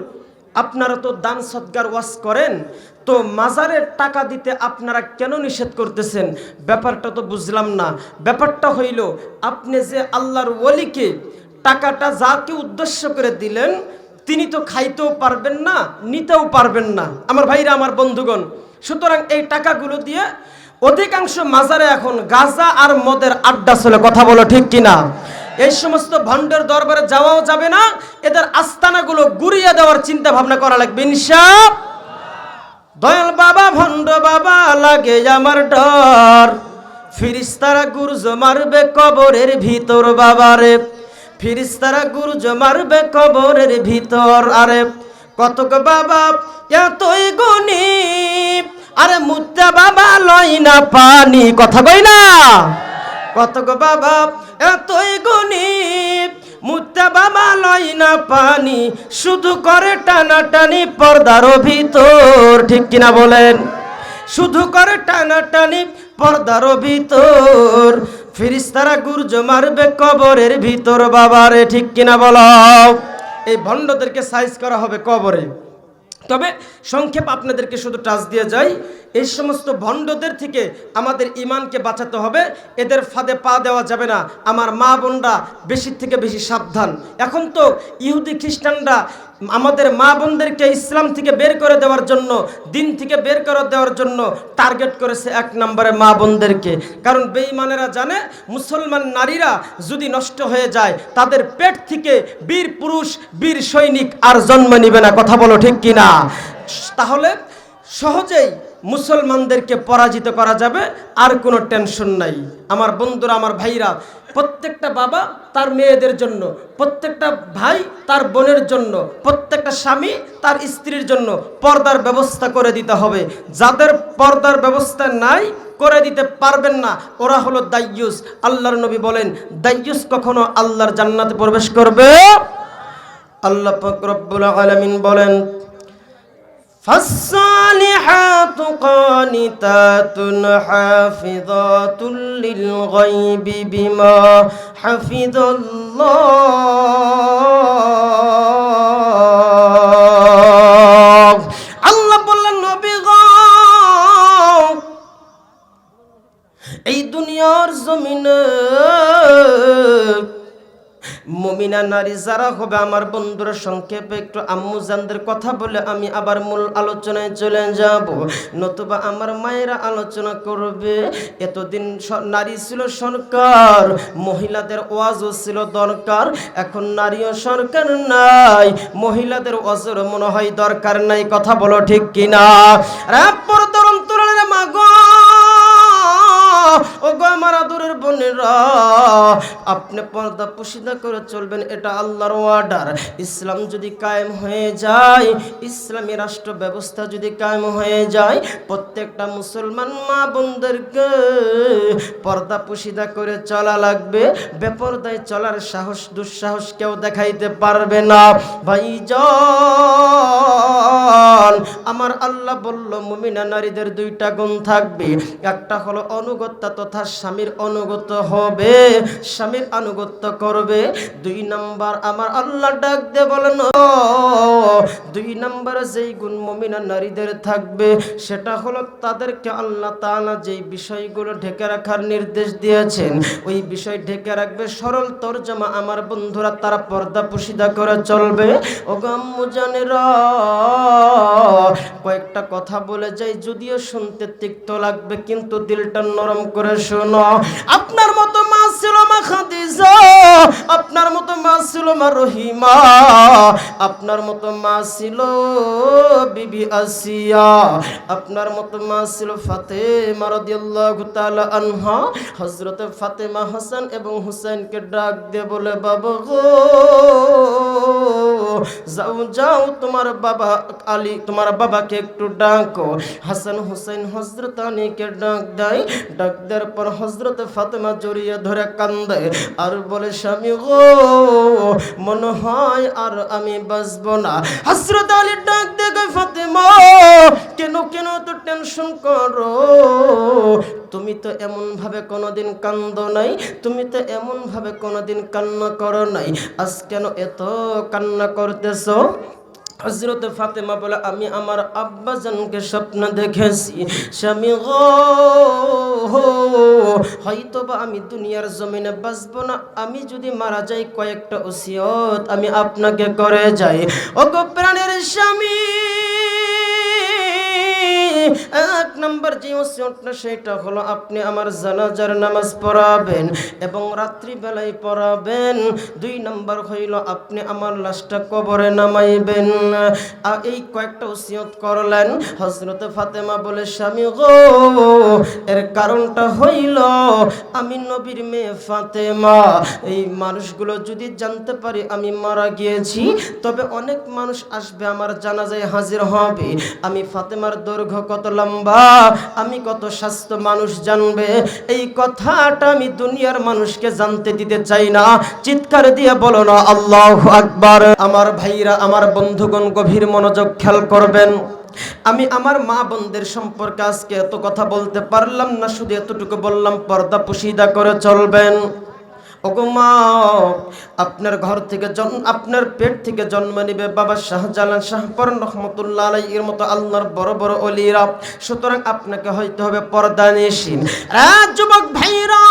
আপনারা তো দান সদকার ওয়াজ করেন, তো মাজারের টাকা দিতে আপনারা কেন নিষেধ করতেছেন? ব্যাপারটা তো বুঝলাম না। ব্যাপারটা হইল, আপনি যে আল্লাহর ওলিকে টাকাটা যাকে উদ্দেশ্য করে দিলেন, তিনি তো খাইতেও পারবেন না, নিতেও পারবেন না। আমার ভাইরা, আমার বন্ধুগণ, সুতরাং এই টাকাগুলো দিয়ে অধিকাংশ মাজারে এখন গাঁজা আর মদের আড্ডা চলে। কথা বলো ঠিক কিনা? এই সমস্ত ভণ্ডের দরবারে যাওয়াও যাবে না, এদের আস্তানাগুলো গুড়িয়ে দেওয়ার চিন্তা ভাবনা করা লাগবে ইনশাআল্লাহ। দয়াল বাবা, ভণ্ড বাবা, লাগে আমার ডর, ফিরিস্তারা গুরজ মারবে কবরের ভিতর। বাবারে, ফিরিস্তারা গুরজ মারবে কবরের ভিতর। আরে কত গো বাবা এতই গণিব, আরে মুত্তা বাবা লয় না পানি, কথা কই না। কত গো বাবা এতই গণিব, মুত্তা বাবা লয় না পানি, শুধু করে টানাটানি পর্দার ভিতর, ঠিক কিনা বলেন। শুধু করে টানাটানি পর্দার ভিতর, ফেরেশতারা গুর্জ মারবে কবরের ভিতর, বাবারে ঠিক কিনা বলো। এই ভণ্ডদেরকে সাইজ করা হবে কবরে। তবে সংক্ষেপ আপনাদেরকে শুধু টাচ দিয়ে যাই, এই সমস্ত ভণ্ডদের থেকে আমাদের ইমানকে বাঁচাতে হবে, এদের ফাঁদে পা দেওয়া যাবে না। আমার মা বোনরা বেশি থেকে বেশি সাবধান। এখন তো ইহুদি খ্রিস্টানরা আমাদের মা বোনদেরকে ইসলাম থেকে বের করে দেওয়ার জন্য, দিন থেকে বের করে দেওয়ার জন্য টার্গেট করেছে এক নম্বরে মা বোনদেরকে। কারণ বেঈমানেরা জানে মুসলমান নারীরা যদি নষ্ট হয়ে যায়, তাদের পেট থেকে বীর পুরুষ বীর সৈনিক আর জন্ম নিবে না, কথা বলো ঠিক কিনা। তাহলে সহজেই মুসলমানদেরকে পরাজিত করা যাবে, আর কোনো টেনশন নাই। আমার বন্ধুরা, আমার ভাইরা, প্রত্যেকটা বাবা তার মেয়েদের জন্য, প্রত্যেকটা ভাই তার বোনের জন্য, প্রত্যেকটা স্বামী তার স্ত্রীর জন্য পর্দার ব্যবস্থা করে দিতে হবে। যাদের পর্দার ব্যবস্থা নাই, করে দিতে পারবেন না, ওরা হলো দাইয়ুস। আল্লাহর নবী বলেন দাইয়ুস কখনো আল্লাহর জান্নাতে প্রবেশ করবে। আল্লাহ পাক রব্বুল আলামিন বলেন فالصالحات قانتات حافظات للغيب بما حفظ الله। আল্লাহ বললেন নবী গো, এই দুনিয়ার জমিনে মুমিনা নারী যারা হবে, আমার বন্ধুরা সংক্ষেপে একটু আম্মুজানদের কথা বলে আমি আবার মূল আলোচনায় চলে যাব, নতুবা আমার মায়েরা আলোচনা করবে। এতদিন নারী ছিল সরকার, মহিলাদের ওয়াজও ছিল দরকার, এখন নারীও সরকার নাই, মহিলাদের ওয়াজের মনে হয় দরকার নাই, কথা বলো ঠিক কিনা। ও গো আমার আদরের বোনেরা, আপনি পর্দা পুশিদা করে চলবেন, এটা আল্লাহর অর্ডার। ইসলাম যদি কায়েম হয়ে যায়, ইসলামী রাষ্ট্র ব্যবস্থা যদি কায়েম হয়ে যায়, প্রত্যেকটা মুসলমান মা বোনদেরকে পর্দা পুশিদা করে চলা লাগবে। বেপরদায় চলার সাহস দুঃসাহস কেউ দেখাইতে পারবে না। ভাইজান, আমার আল্লাহ বলল মুমিনা নারীদের দুইটা গুণ থাকবে, একটা হলো অনুগত্যা তথা স্বামীর অনুগত হবে, স্বামীর আনুগত্য করবে। দুই নাম্বার আমার আল্লাহ ডাক দিয়ে বলেন, দুই নাম্বারে যেই গুণ মুমিনা নারীদের থাকবে, সেটা হলো তাদেরকে আল্লাহ তাআলা যেই বিষয়গুলো ঢেকে রাখার নির্দেশ দিয়েছেন, ওই বিষয় ঢেকে রাখবে। সরল তরজমা আমার বন্ধুরা, তারা পর্দা পুশিদা করে চলবে। ও আম্মু জানেরা, কয়েকটা কথা বলে যাই, যদিও শুনতে তিক্ত লাগবে, কিন্তু দিলটা নরম করে শোনো। আপনার মতো মা ছিল মা খাদিজা, আপনার মতো মা ছিল মা রহিমা, আপনার মতো মা ছিল বিবি আসিয়া, আপনার মতো মা ছিল ফাতেমা রাদিয়াল্লাহু তাআলা আনহা। হযরত ফাতেমা হাসান এবং হুসাইনকে ডাক দিয়ে বলে, বাবা গো, যাও যাও, তোমার বাবা আলী, তোমার বাবাকে একটু ডাকো। হাসান হুসাইন হযরত আলীকে ডাক দেয়। ডাক দেওয়ার পর হযরত ফাতেমা জড়িয়ে ধরে কান্দে আর বলে, স্বামী গো, মনে হয় আর আমি বাঁচব না। হযরত আলী ডাক দিয়ে, ফাতেমা কেন কেন তো টেনশন করো, তুমি তো এমন ভাবে কোনোদিন কান্দো নাই, তুমি তো এমন ভাবে কোনোদিন কান্না করো নাই, আজ কেন এত কান্না করতেছো? হযরত ফাতেমা বলে, আমি আমার আব্বাজানকে স্বপ্ন দেখেছি, স্বামী গো, হয়তোবা আমি দুনিয়ার জমিনে বাঁচব না, আমি যদি মারা যাই কয়েকটা ওসিয়ত আমি আপনাকে করে যাই। ও গো প্রাণের স্বামী, এক নম্বর যে ওসিয়তটা সেটা হলো আপনি আমার জানাজার নামাজ পড়াবেন এবং রাত্রিবেলায় পড়াবেন। 2 নম্বর হইল আপনি আমার লাশটা কবরে নামাইবেন। এই কয়েকটা ওসিয়ত করলেন। হযরত ফাতেমা বলে, স্বামী গো, এর কারণটা হইল আমি নবীর মেয়ে ফাতেমা, এই মানুষগুলো যদি জানতে পারি আমি মারা গিয়েছি, তবে অনেক মানুষ আসবে আমার জানাজায় হাজির হবে। আমি ফাতেমার দৈর্ঘ্য কত লম্বা, আমি কত স্বাস্থ্য মানুষ জানবে। এই কথাটা আমি দুনিয়ার মানুষকে জানতে দিতে চাই না। চিৎকার দিয়ে বলো না আল্লাহু আকবার। আমার ভাইরা, আমার বন্ধুগণ, গভীর মনোযোগ খেয়াল করবেন। আমি আমার মা বোনদের সম্পর্কে আজকে এত কথা বলতে পারলাম না, শুধু এতটুকু বললাম, পর্দা পুশিদা করে চলবেন। ওগো মা, আপনার ঘর থেকে আপনার পেট থেকে জন্ম নিবে বাবা শাহজালাল শাহপরান রহমতুল্লাহ আলাইহির মতো আল্লাহর বড় বড় ওলিরা। সুতরাং আপনাকে হইতে হবে পর্দানিশীন। যুবক ভাইরা,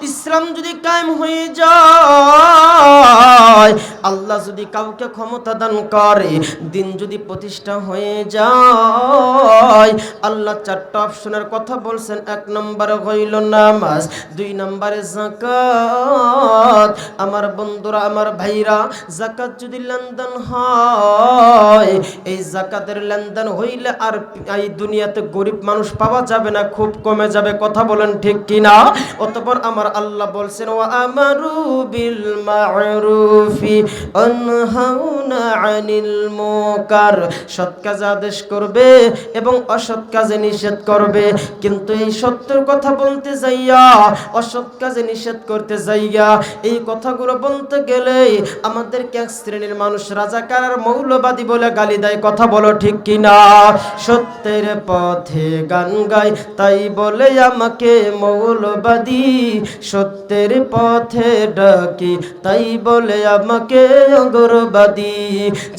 ইসলাম যদি কায়েম হয়ে যায়, আল্লাহ যদি কাউকে ক্ষমতা দান করে, দিন যদি প্রতিষ্ঠা হয়ে যায়, আল্লাহ 4টা অপশনের কথা বলছেন। 1 নম্বরে হইল নামাজ, 2 নম্বরে যাকাত। আমার বন্ধুরা, আমার ভাইরা, যাকাত যদি লেনদেন হয়, এই যাকাতের লেনদেন হইলে আর এই দুনিয়াতে গরিব মানুষ পাওয়া যাবে না, খুব কমে যাবে। কথা বলেন ঠিক কিনা? অতঃপর আমার আল্লাহ বলছেন, ওয়া আমারু বিল মা'রুফি আনহাউনা আনিল মুনকার, সৎ কাজে আদেশ করবে এবং অসৎ কাজে নিষেধ করবে। কিন্তু এই সত্যের কথা বলতে যাইয়া, অসৎ কাজে নিষেধ করতে যাইয়া, এই কথাগুলো বলতে গেলে আমাদেরকে এক শ্রেণীর মানুষ রাজাকার আর মৌলবাদী বলে গালি দেয়। কথা বলো ঠিক কিনা? সত্যের পথে গান গায় তাই বলে আমাকে মৌলবাদী, সত্যের পথে ডাকি তাই বলে আমাকে অগরবাদী,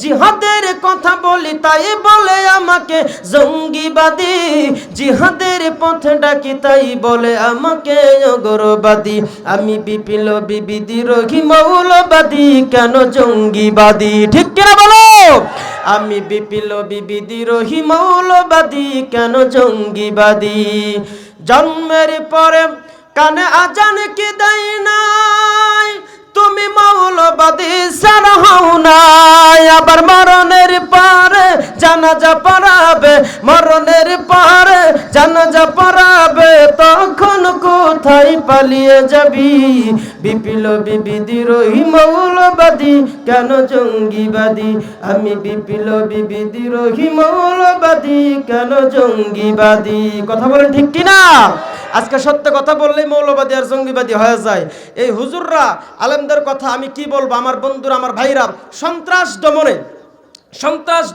জিহাদের কথা বলি তাই বলে আমাকে জঙ্গিবাদী, জিহাদের পথে ডাকি তাই বলে আমাকে অগরবাদী। আমি বিপ্লবী বিদ্রোহী মৌলবাদী, কেন জঙ্গিবাদী? ঠিক কিনা বলো? আমি বিপ্লবী বিদ্রোহী মৌলবাদী, কেন জঙ্গিবাদী? জন্মের পরে কানে আজান কি দেয় নাই, তুমি মৌলবাদী ছাড়া হও নাই। আবার মরণের পরে জানাজা পড়াবে, মরণের পরে জানাজা পড়াবে, তখন কোথায় পালিয়ে যাবি? বিপ্লবী বিদ্রোহী মৌলবাদী, কেন জঙ্গিবাদী? আমি বিপ্লবী বিদ্রোহী মৌলবাদী, কেন জঙ্গিবাদী? কথা বলেন ঠিক কিনা? আজকে সত্য কথা বললেই মৌলবাদী আর জঙ্গিবাদী হয়ে যায়। এই হুজুররা, আলেমদের কথা আমি কি বলবো? আমার বন্ধুরা, আমার ভাইরা, সন্ত্রাস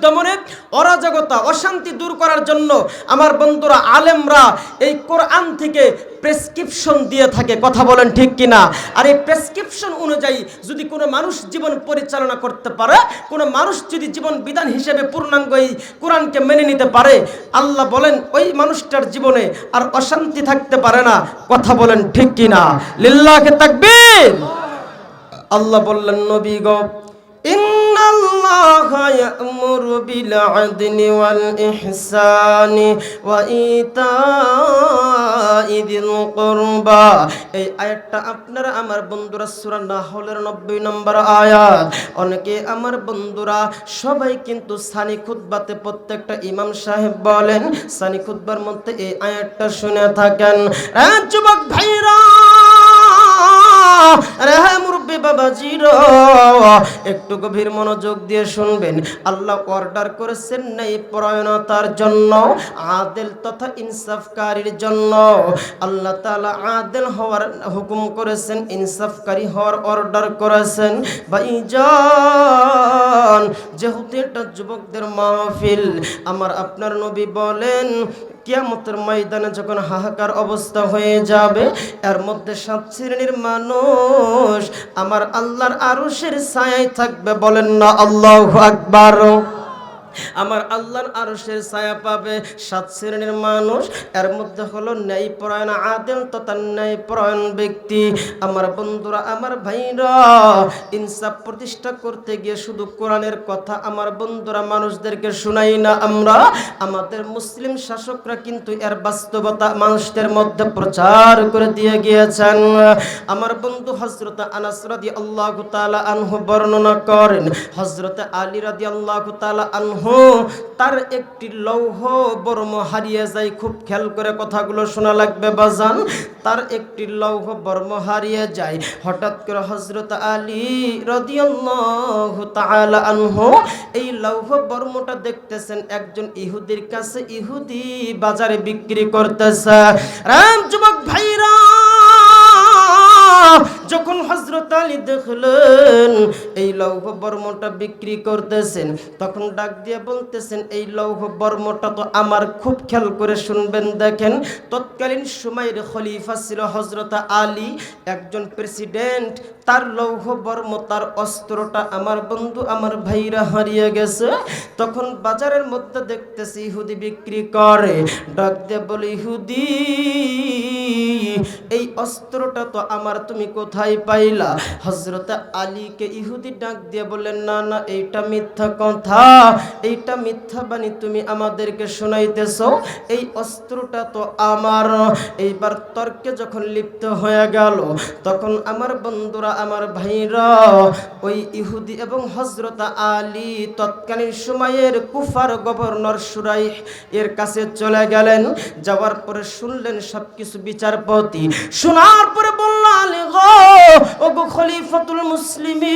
দমনে, অরাজকতা, অশান্তি দূর করার জন্য আমার বন্ধুরা, আলেমরা এই কোরআন থেকে প্রেসক্রিপশন দিয়ে থাকে। কথা বলেন ঠিক কিনা? আর এই প্রেসক্রিপশন অনুযায়ী যদি কোনো মানুষ জীবন পরিচালনা করতে পারে, কোনো মানুষ যদি জীবন বিধান হিসেবে পূর্ণাঙ্গ এই কোরআনকে মেনে নিতে পারে, আল্লাহ বলেন ওই মানুষটার জীবনে আর অশান্তি থাকতে পারে না। কথা বলেন ঠিক কিনা? লিল্লাহি তাকবীর। আল্লাহ বললেন, নবী গো, ইন্নাল্লাহা ইয়া'মুরু বিল আদলি ওয়াল ইহসানি ওয়া ইতা'i যিল কুরবা। এই আয়াতটা আপনারা আমার বন্ধুরা সূরা নাহলের 90 নম্বর আয়াত। অনেকে আমার বন্ধুরা সবাই কিন্তু সানি খুতবাতে প্রত্যেকটা ইমাম সাহেব বলেন, সানি খুতবার মধ্যে এই আয়াতটা শুনে থাকেন। যুবক ভাইরা, মুরব্বী বাবাজিরা, একটু গভীর মনোযোগ দিয়ে শুনবেন। আল্লাহ অর্ডার করেছেন ন্যায় পরায়ণতার জন্য, আদেল তথা ইনসাফকারীর জন্য। আল্লাহ তাআলা আদেল হওয়ার হুকুম করেছেন, ইনসাফকারী হওয়ার অর্ডার করেছেন। ভাইজান, যেহেতু এটা যুবকদের মাহফিল, আমার আপনার নবী বলেন, কিয়ামতের ময়দানে যখন হাহাকার অবস্থা হয়ে যাবে, এর মধ্যে 7 শ্রেণীর মানুষ আমার আল্লাহর আরশের ছায়ায় থাকবে। বলেন না আল্লাহু আকবার। আমার আল্লাহর আরশের ছায়া পাবে 7 শ্রেণীর মানুষ। এর মধ্যে হলো ন্যায়পরায়ণ আদেল তথা ন্যায়পরায়ণ ব্যক্তি। আমার বন্ধুরা, আমার ভাইরা, ইনসাফ প্রতিষ্ঠা করতে গিয়ে শুধু কোরআনের কথা আমার বন্ধুরা মানুষদেরকে শোনাই না আমরা, আমাদের মুসলিম শাসকরা কিন্তু এর বাস্তবতা মানুষদের মধ্যে প্রচার করে দিয়ে গিয়েছেন। আমার বন্ধু হযরত আনাস রাদিয়াল্লাহু তাআলা আনহু বর্ণনা করেন, হযরত আলী রাদিয়াল্লাহু তাআলা আনহু তার একটি লৌহ বর্ম হারিয়ে যায়। খুব খেয়াল করে কথাগুলো শোনা লাগবে বাজান। তার একটি লৌহ বর্ম হারিয়ে যায়। হঠাৎ করে হযরত আলী রাদিয়াল্লাহু তাআলা আনহু এই লৌহ বর্মটা দেখতেছেন একজন ইহুদির কাছে, ইহুদি বাজারে বিক্রি করতেছে। রাম যুবক ভাইরা, যখন হযরত আলী দেখলেন এই লৌহ বর্মটা বিক্রি করতেছেন, তখন ডাক দিয়ে বলতেছেন, এই লৌহ বর্মটা তো আমার। খুব খেয়াল করে শুনবেন, দেখেন তৎকালীন সময়ের খলিফা ছিল হযরত আলী, একজন প্রেসিডেন্ট। তার লৌহ বর্ম, তার অস্ত্রটা আমার বন্ধু আমার ভাইরা হারিয়ে গেছে। তখন বাজারের মধ্যে দেখতেছি ইহুদি বিক্রি করে। ডাক দিয়ে বলে, ইহুদি এই অস্ত্রটা তো আমার, তুমি কোথায় পাইলা? হযরত আলীকে ইহুদি ডাক দিয়ে বললেন, না না, এইটা মিথ্যা কথা, এইটা মিথ্যা বাণী তুমি আমাদেরকে শোনাইতেছো, এই অস্ত্রটা তো আমার। এইবার তর্কে যখন লিপ্ত হয়ে গেল, তখন আমার বন্ধুরা আমার ভাইরা ওই ইহুদি এবং হযরত আলী তৎকালীন সময়ের কুফার গভর্নর শুরাইহ এর কাছে চলে গেলেন। যাওয়ার পরে শুনলেন সবকিছু বিচারপতি। শোনার পরে বলল, আলী গো, ওগো খলিফাতুল মুসলিমিন,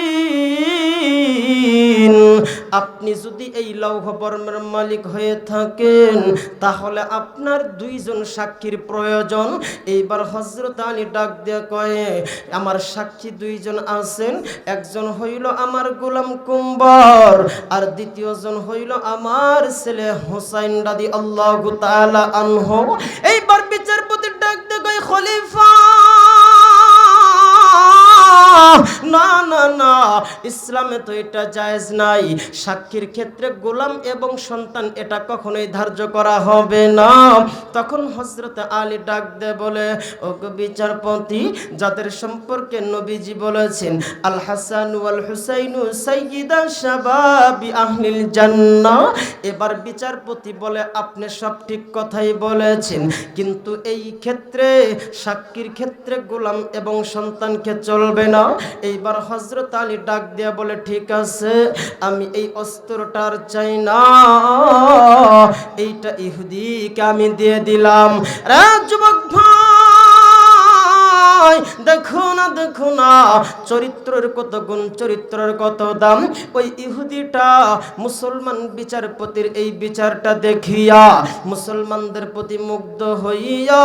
আপনি যদি এই লৌহ বর্মের মালিক হয়ে থাকেন তাহলে আপনার 2 জন সাক্ষীর প্রয়োজন। এইবার হযরত আলী ডাক দিয়ে কয়ে, আমার সাক্ষী 2 জন আছেন, একজন হইল আমার গোলাম কুম্বর, আর দ্বিতীয় জন হইল আমার ছেলে হুসাইন রাদিয়াল্লাহু তাআলা আনহু। এইবার বিচারপতি ডাক দিয়ে কয়, খলিফা, না না না, ইসলামে তো এটা জায়েজ নাই, সাক্ষীর ক্ষেত্রে গোলাম এবং সন্তান এটা কখনোই ধার্য করা হবে না। তখন হযরত আলী ডাক দিয়ে বলে, ওগো বিচারপতি, যাদের সম্পর্কে নবীজি বলেছেন আল হাসান ওয়াল হুসাইন সাইয়্যিদা শাবাবি আহলিল জান্নাহ, এবার বিচারপতি বলে, আপনি সব ঠিক কথাই বলেছেন, কিন্তু এই ক্ষেত্রে সাক্ষীর ক্ষেত্রে গোলাম এবং সন্তানকে চলবে না। এইবার হযরত আলী ডাক দিয়া বলে, ঠিক আছে, আমি এই অস্ত্রটার চাই না, এইটা ইহুদিকে আমি দিয়ে দিলাম। যুবক ভাই, দেখো না দেখো না, চরিত্রের কত গুণ, চরিত্রের কত দাম। ওই ইহুদিটা মুসলমান বিচারপতির এই বিচারটা দেখিয়া মুসলমানদের প্রতি মুগ্ধ হইয়া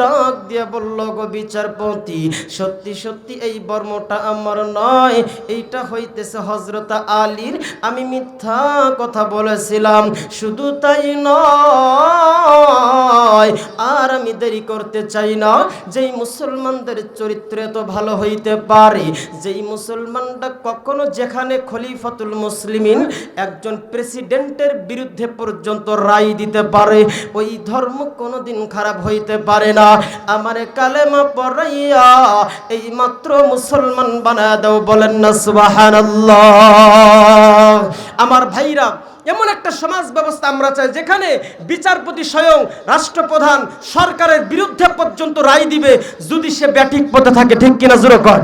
ডাক দিয়ে বলল, গো বিচারপতি, সত্যি সত্যি এই বর্মটা আমার নয়, এইটা হইতেছে হযরত আলীর, আমি মিথ্যা কথা বলেছিলাম। শুধু তাই নয়, আর আমি দেরি করতে চাই না, যেই মুসলমানদের চরিত্র এত ভালো হইতে পারে, যেই মুসলমানটা কখনো যেখানে খলিফাতুল মুসলিমিন একজন প্রেসিডেন্টের বিরুদ্ধে পর্যন্ত রায় দিতে পারে, ওই ধর্ম কোনোদিন খারাপ হইতে পারে না। আমারে কালেমা পড়াইয়া এই মাত্র মুসলমান বানায় দাও, বলেন না সুবহানাল্লাহ। আমার ভাইরা, এমন একটা সমাজ ব্যবস্থা আমরা চাই যেখানে বিচারপতি স্বয়ং রাষ্ট্রপ্রধান সরকারের বিরুদ্ধে পর্যন্ত রায় দিবে যদি সে ব্যাঠিক পথে থাকে, ঠিক কিনা জোরে কর।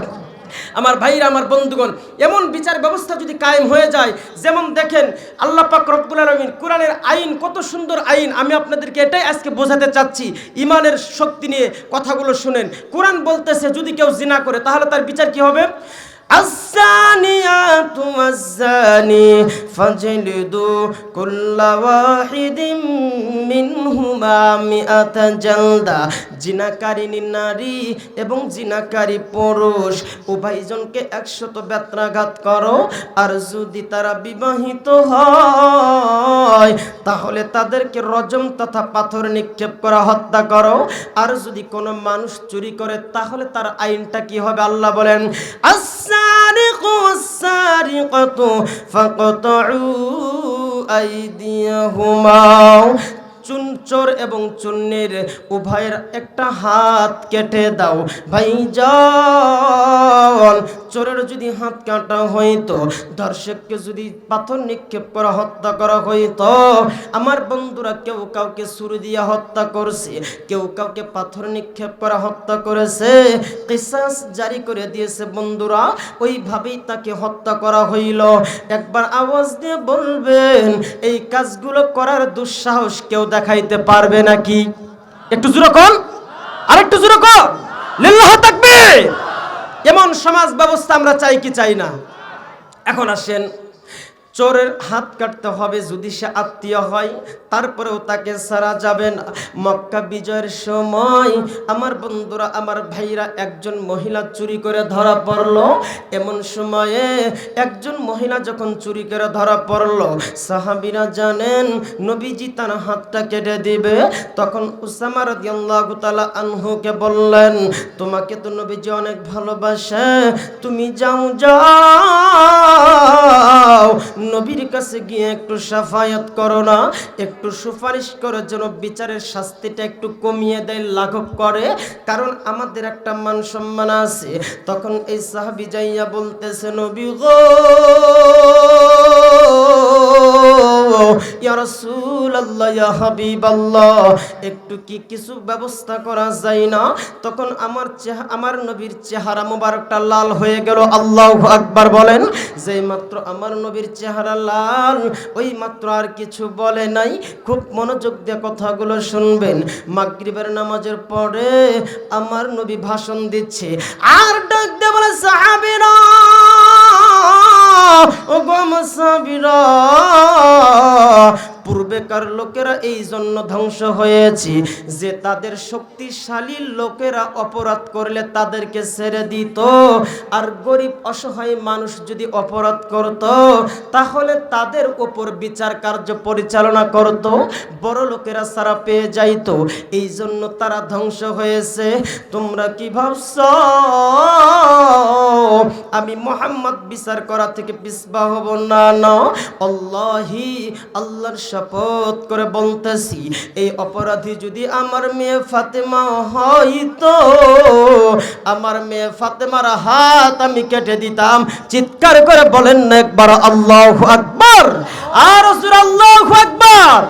আমার ভাইরা, আমার বন্ধুগণ, এমন বিচার ব্যবস্থা যদি কায়েম হয়ে যায়, যেমন দেখেন আল্লাহ পাক রব্বুল আলামিন কোরআনের আইন, কত সুন্দর আইন, আমি আপনাদেরকে এটাই আজকে বোঝাতে চাচ্ছি। ইমানের শক্তি নিয়ে কথাগুলো শুনেন। কোরআন বলতেছে যদি কেউ জিনা করে তাহলে তার বিচার কি হবে? الزانيات والزاني فاجلدوا كل واحد منهما 100 جلدة। জিনাকারিনী নারী এবং জিনাকারী পুরুষ উভয়জনকে 100 বেত্রাঘাত করো, আর যদি তারা বিবাহিত হয় তাহলে তাদেরকে রজম তথা পাথর নিক্ষেপ করা হত্যা করো। আর যদি কোনো মানুষ চুরি করে তাহলে তার আইনটা কি হবে? আল্লাহ বলেন, السارق ওয়াস-সারিকাতু ফাকতাউ আইদিয়াহুমা। চোর এবং চুন্নির উভয়ের একটা হাত কেটে দাও। ভাইজান, চোরের যদি হাত কাটা হইতো, দর্শককে যদি পাথর নিক্ষেপ করা হত্যা করা হইতো, আমার বন্ধুরা কেউ কাউকে ছুরি দিয়ে হত্যা করছে, কেউ কাউকে পাথর নিক্ষেপ করা হত্যা করেছে, কিসাস জারি করে দিয়েছে বন্ধুরা, ওইভাবেই তাকে হত্যা করা হইল। একবার আওয়াজ দিয়ে বলবেন এই কাজগুলো করার দুঃসাহস কেউ দেখাইতে পারবে নাকি? একটু জোরে কোন, আরেকটু জোরে কোন, লিল্লাহ তাকবীর। এমন সমাজ ব্যবস্থা আমরা চাই কি চাই না? এখন আসেন, চোরের হাত কাটতে হবে যদি সে আত্মীয় হয়, তারপরেও তাকে ছাড়া যাবে না। মক্কা বিজয়ের সময় আমার বন্ধুরা, আমার ভাইরা, একজন মহিলা চুরি করে ধরা পড়ল। এমন সময়ে একজন মহিলা যখন চুরি করে ধরা পড়ল, সাহাবীরা জানেন নবীজি তার হাতটা কেটে দিবে। তখন উসামা রাদিয়াল্লাহু তাআলা আনহুকে বললেন, তোমাকে তো নবীজি অনেক ভালোবাসে, তুমি যাও যাও নবীর কাছে গিয়ে একটু শাফায়াত করো না, একটু সুপারিশ করো যেন বিচারের শাস্তিটা একটু কমিয়ে দেয়, লাঘব করে, কারণ আমাদের একটা মান সম্মান আছে। তখন এই সাহাবী যাইয়া বলতেছে, নবী গো, ইয়া রাসূলুল্লাহ, ইয়া হাবিবাল্লাহ, একটু কি কিছু ব্যবস্থা করা যায় না? তখন আমার নবীর চেহারা মোবারকটা লাল হয়ে গেল। আল্লাহু আকবার বলেন। যেই মাত্র আমার নবীর চেহারা লাল, ওই মাত্র আর কিছু বলে নাই। খুব মনোযোগ দিয়ে কথাগুলো শুনবেন। মাগরিবের নামাজের পরে আমার নবী ভাষণ দিচ্ছে, আর ডাক দিয়ে বলে, সাহাবীরা, ও গো সাহাবীরা, পূর্বেকার লোকেরা এই জন্য ধ্বংস হয়েছে যে তাদের শক্তিশালী লোকেরা অপরাধ করলে তাদেরকে ছেড়ে দিত, আর গরিব অসহায় মানুষ যদি অপরাধ করত তাহলে তাদের উপর বিচার কার্য পরিচালনা করত, বড় লোকেরা ছাড়া পেয়ে যাইত। এই জন্য তারা ধ্বংস হয়েছে। তোমরা কি ভাবছো আমি মুহাম্মদ বিচার করা থেকে পিছপা হব? না না, আল্লাহি, আল্লাহর শপথ করে বলতেছি, এই অপরাধী যদি আমার মেয়ে ফাতেমা হইতো, আমার মেয়ে ফাতেমার হাত আমি কেটে দিতাম। চিৎকার করে বলেন না একবার আল্লাহু আকবার, আর জোরে আল্লাহু আকবার।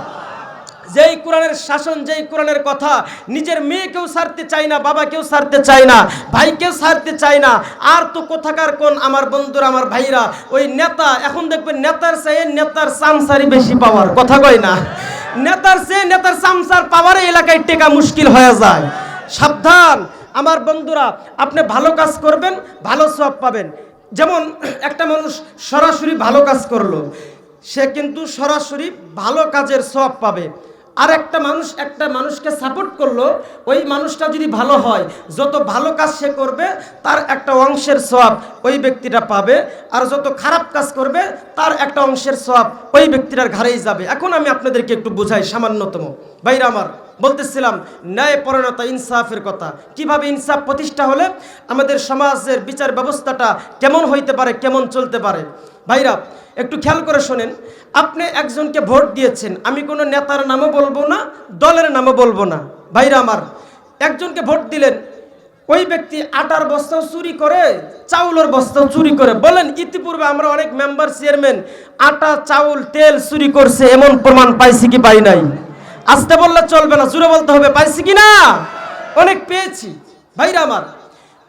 যেই কোরআনের শাসন, যেই কোরআনের কথা, নিজের মেয়েকেও ছাড়তে চায় না, বাবাকেও ছাড়তে চায় না, ভাইকেও ছাড়তে চায় না। আর তো কোথাকার কোন আমার বন্ধুরা, আমার ভাইরা, ওই নেতা, এখন দেখবেন নেতার চেয়ে নেতার চামচারি বেশি পাওয়ার, কথা কয় না? নেতার চেয়ে নেতার চামচার পাওয়ারে এলাকায় টেকা মুশকিল হয়ে যায়। সাবধান আমার বন্ধুরা, আপনি ভালো কাজ করবেন, ভালো সওয়াব পাবেন। যেমন একটা মানুষ সরাসরি ভালো কাজ করলো, সে কিন্তু সরাসরি ভালো কাজের সওয়াব পাবে। আর একটা মানুষকে সাপোর্ট করলো, ওই মানুষটা যদি ভালো হয়, যত ভালো কাজ সে করবে তার একটা অংশের সওয়াব ওই ব্যক্তিটা পাবে, আর যত খারাপ কাজ করবে তার একটা অংশের সওয়াব ওই ব্যক্তিটার ঘাড়েই যাবে। এখন আমি আপনাদেরকে একটু বুঝাই সামান্যতম। ভাইরা আমার, বলতেছিলাম ন্যায় পরায়ণতা, ইনসাফের কথা। কিভাবে ইনসাফ প্রতিষ্ঠা হলে আমাদের সমাজের বিচার ব্যবস্থাটা কেমন হইতে পারে, কেমন চলতে পারে। ভাইরা একটু খেয়াল করে শোনেন। আপনি একজনকে ভোট দিয়েছেন, আমি কোনো নেতার নামও বলবো না, দলের নামও বলবো না। ভাইরা আমার, একজনকে ভোট দিলেন, ওই ব্যক্তি আটার বস্তাও চুরি করে, চাউলের বস্তাও চুরি করে। বলেন, ইতিপূর্বে আমরা অনেক মেম্বার, চেয়ারম্যান আটা, চাউল, তেল চুরি করছে, এমন প্রমাণ পাইছি কি পাই নাই? আসতে বললে চলবে না, জোরে বলতে হবে, পাইছি কি না? অনেক পেয়েছি। ভাইরা আমার,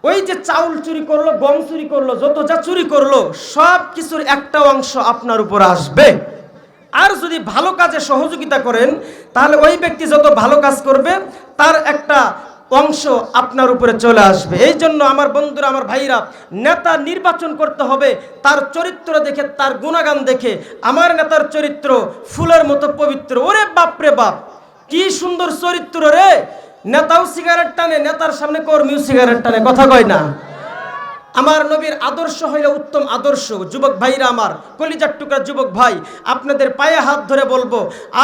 ওই যে চাউল চুরি করলো, গম চুরি করলো, যত যা চুরি করলো, সব কিছুর একটা অংশ আপনার উপর আসবে। আর যদি ভালো কাজে সহযোগিতা করেন, তাহলে ওই ব্যক্তি যত ভালো কাজ করবে তার একটা অংশ আপনার উপরে চলে আসবে। এই জন্য আমার বন্ধুরা, আমার ভাইরা, নেতা নির্বাচন করতে হবে তার চরিত্র দেখে, তার গুণগান দেখে। আমার নেতার চরিত্র ফুলের মতো পবিত্র। ওরে বাপরে বাপ, কি সুন্দর চরিত্র রে! নেতাও সিগারেট টানে, নেতার সামনে কর্মীও সিগারেট টানে, কথা কয় না? আমার নবীর আদর্শ হইল উত্তম আদর্শ। যুবক ভাইরা আমার, কলিজার টুকরা যুবক ভাই, আপনাদের পায়ে হাত ধরে বলবো,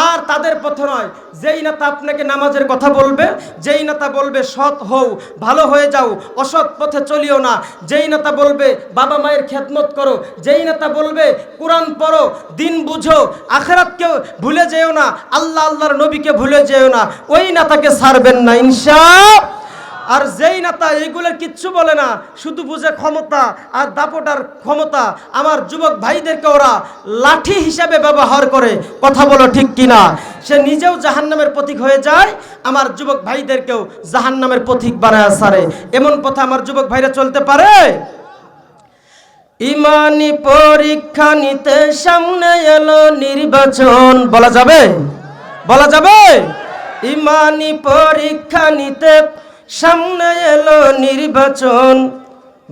আর তাদের পথে নয়। যেই নেতা আপনাকে নামাজের কথা বলবে, যেই নেতা বলবে সৎ হও, ভালো হয়ে যাও, অসৎ পথে চলিও না, যেই নেতা বলবে বাবা মায়ের খেদমত করো, যেই নেতা বলবে কোরআন পড়ো, দিন বুঝো, আখিরাতকে ভুলে যেও না, আল্লাহ আল্লাহর নবীকে ভুলে যেও না, ওই নেতাকে ছাড়বেন না ইনশাআল্লাহ। আর যেই নেতা এইগুলোর কিচ্ছু বলে না, শুধু বুঝে ক্ষমতা আর দাপটার ক্ষমতা, আমার যুবক ভাইদেরকে ওরা লাঠি হিসাবে ব্যবহার করে, কথা বলো ঠিক কিনা, সে নিজেও জাহান্নামের পথিক হয়ে যায়, আমার যুবক ভাইদেরকেও জাহান্নামের পথিক বানায় সারে। এমন পথে আমার যুবক ভাইরা চলতে পারে? ইমানি পরীক্ষা নিতে সামনে এলো নির্বাচন, বলা যাবে? বলা যাবে? ইমানি পরীক্ষা নিতে সামনে এলো নির্বাচন,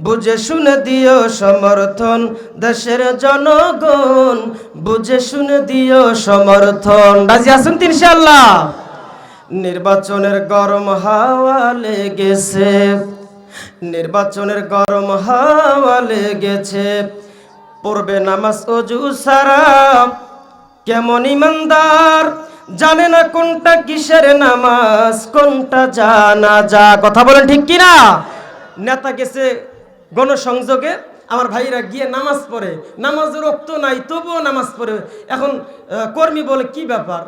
বুঝে শুনে দিও সমর্থন দেশের জনগণ, বুঝে শুনে দিও সমর্থন। রাজি আছেন তো ইনশাআল্লাহ? নির্বাচনের গরম হাওয়া লেগেছে, নির্বাচনের গরম হাওয়া লেগেছে, পড়বে নামাজ ওযু সারা, কেমন ইমানদার জানে না কোনটা কিসের নামাজ, কোনটা জানাজা, কথা বলেন ঠিক কিনা? নেতা গেছে গণসংযোগে, আমার ভাইরা গিয়ে নামাজ পড়ে, নামাজের রক্ত নাই তবুও নামাজ পড়ে। এখন কর্মী বলে কি ব্যাপার,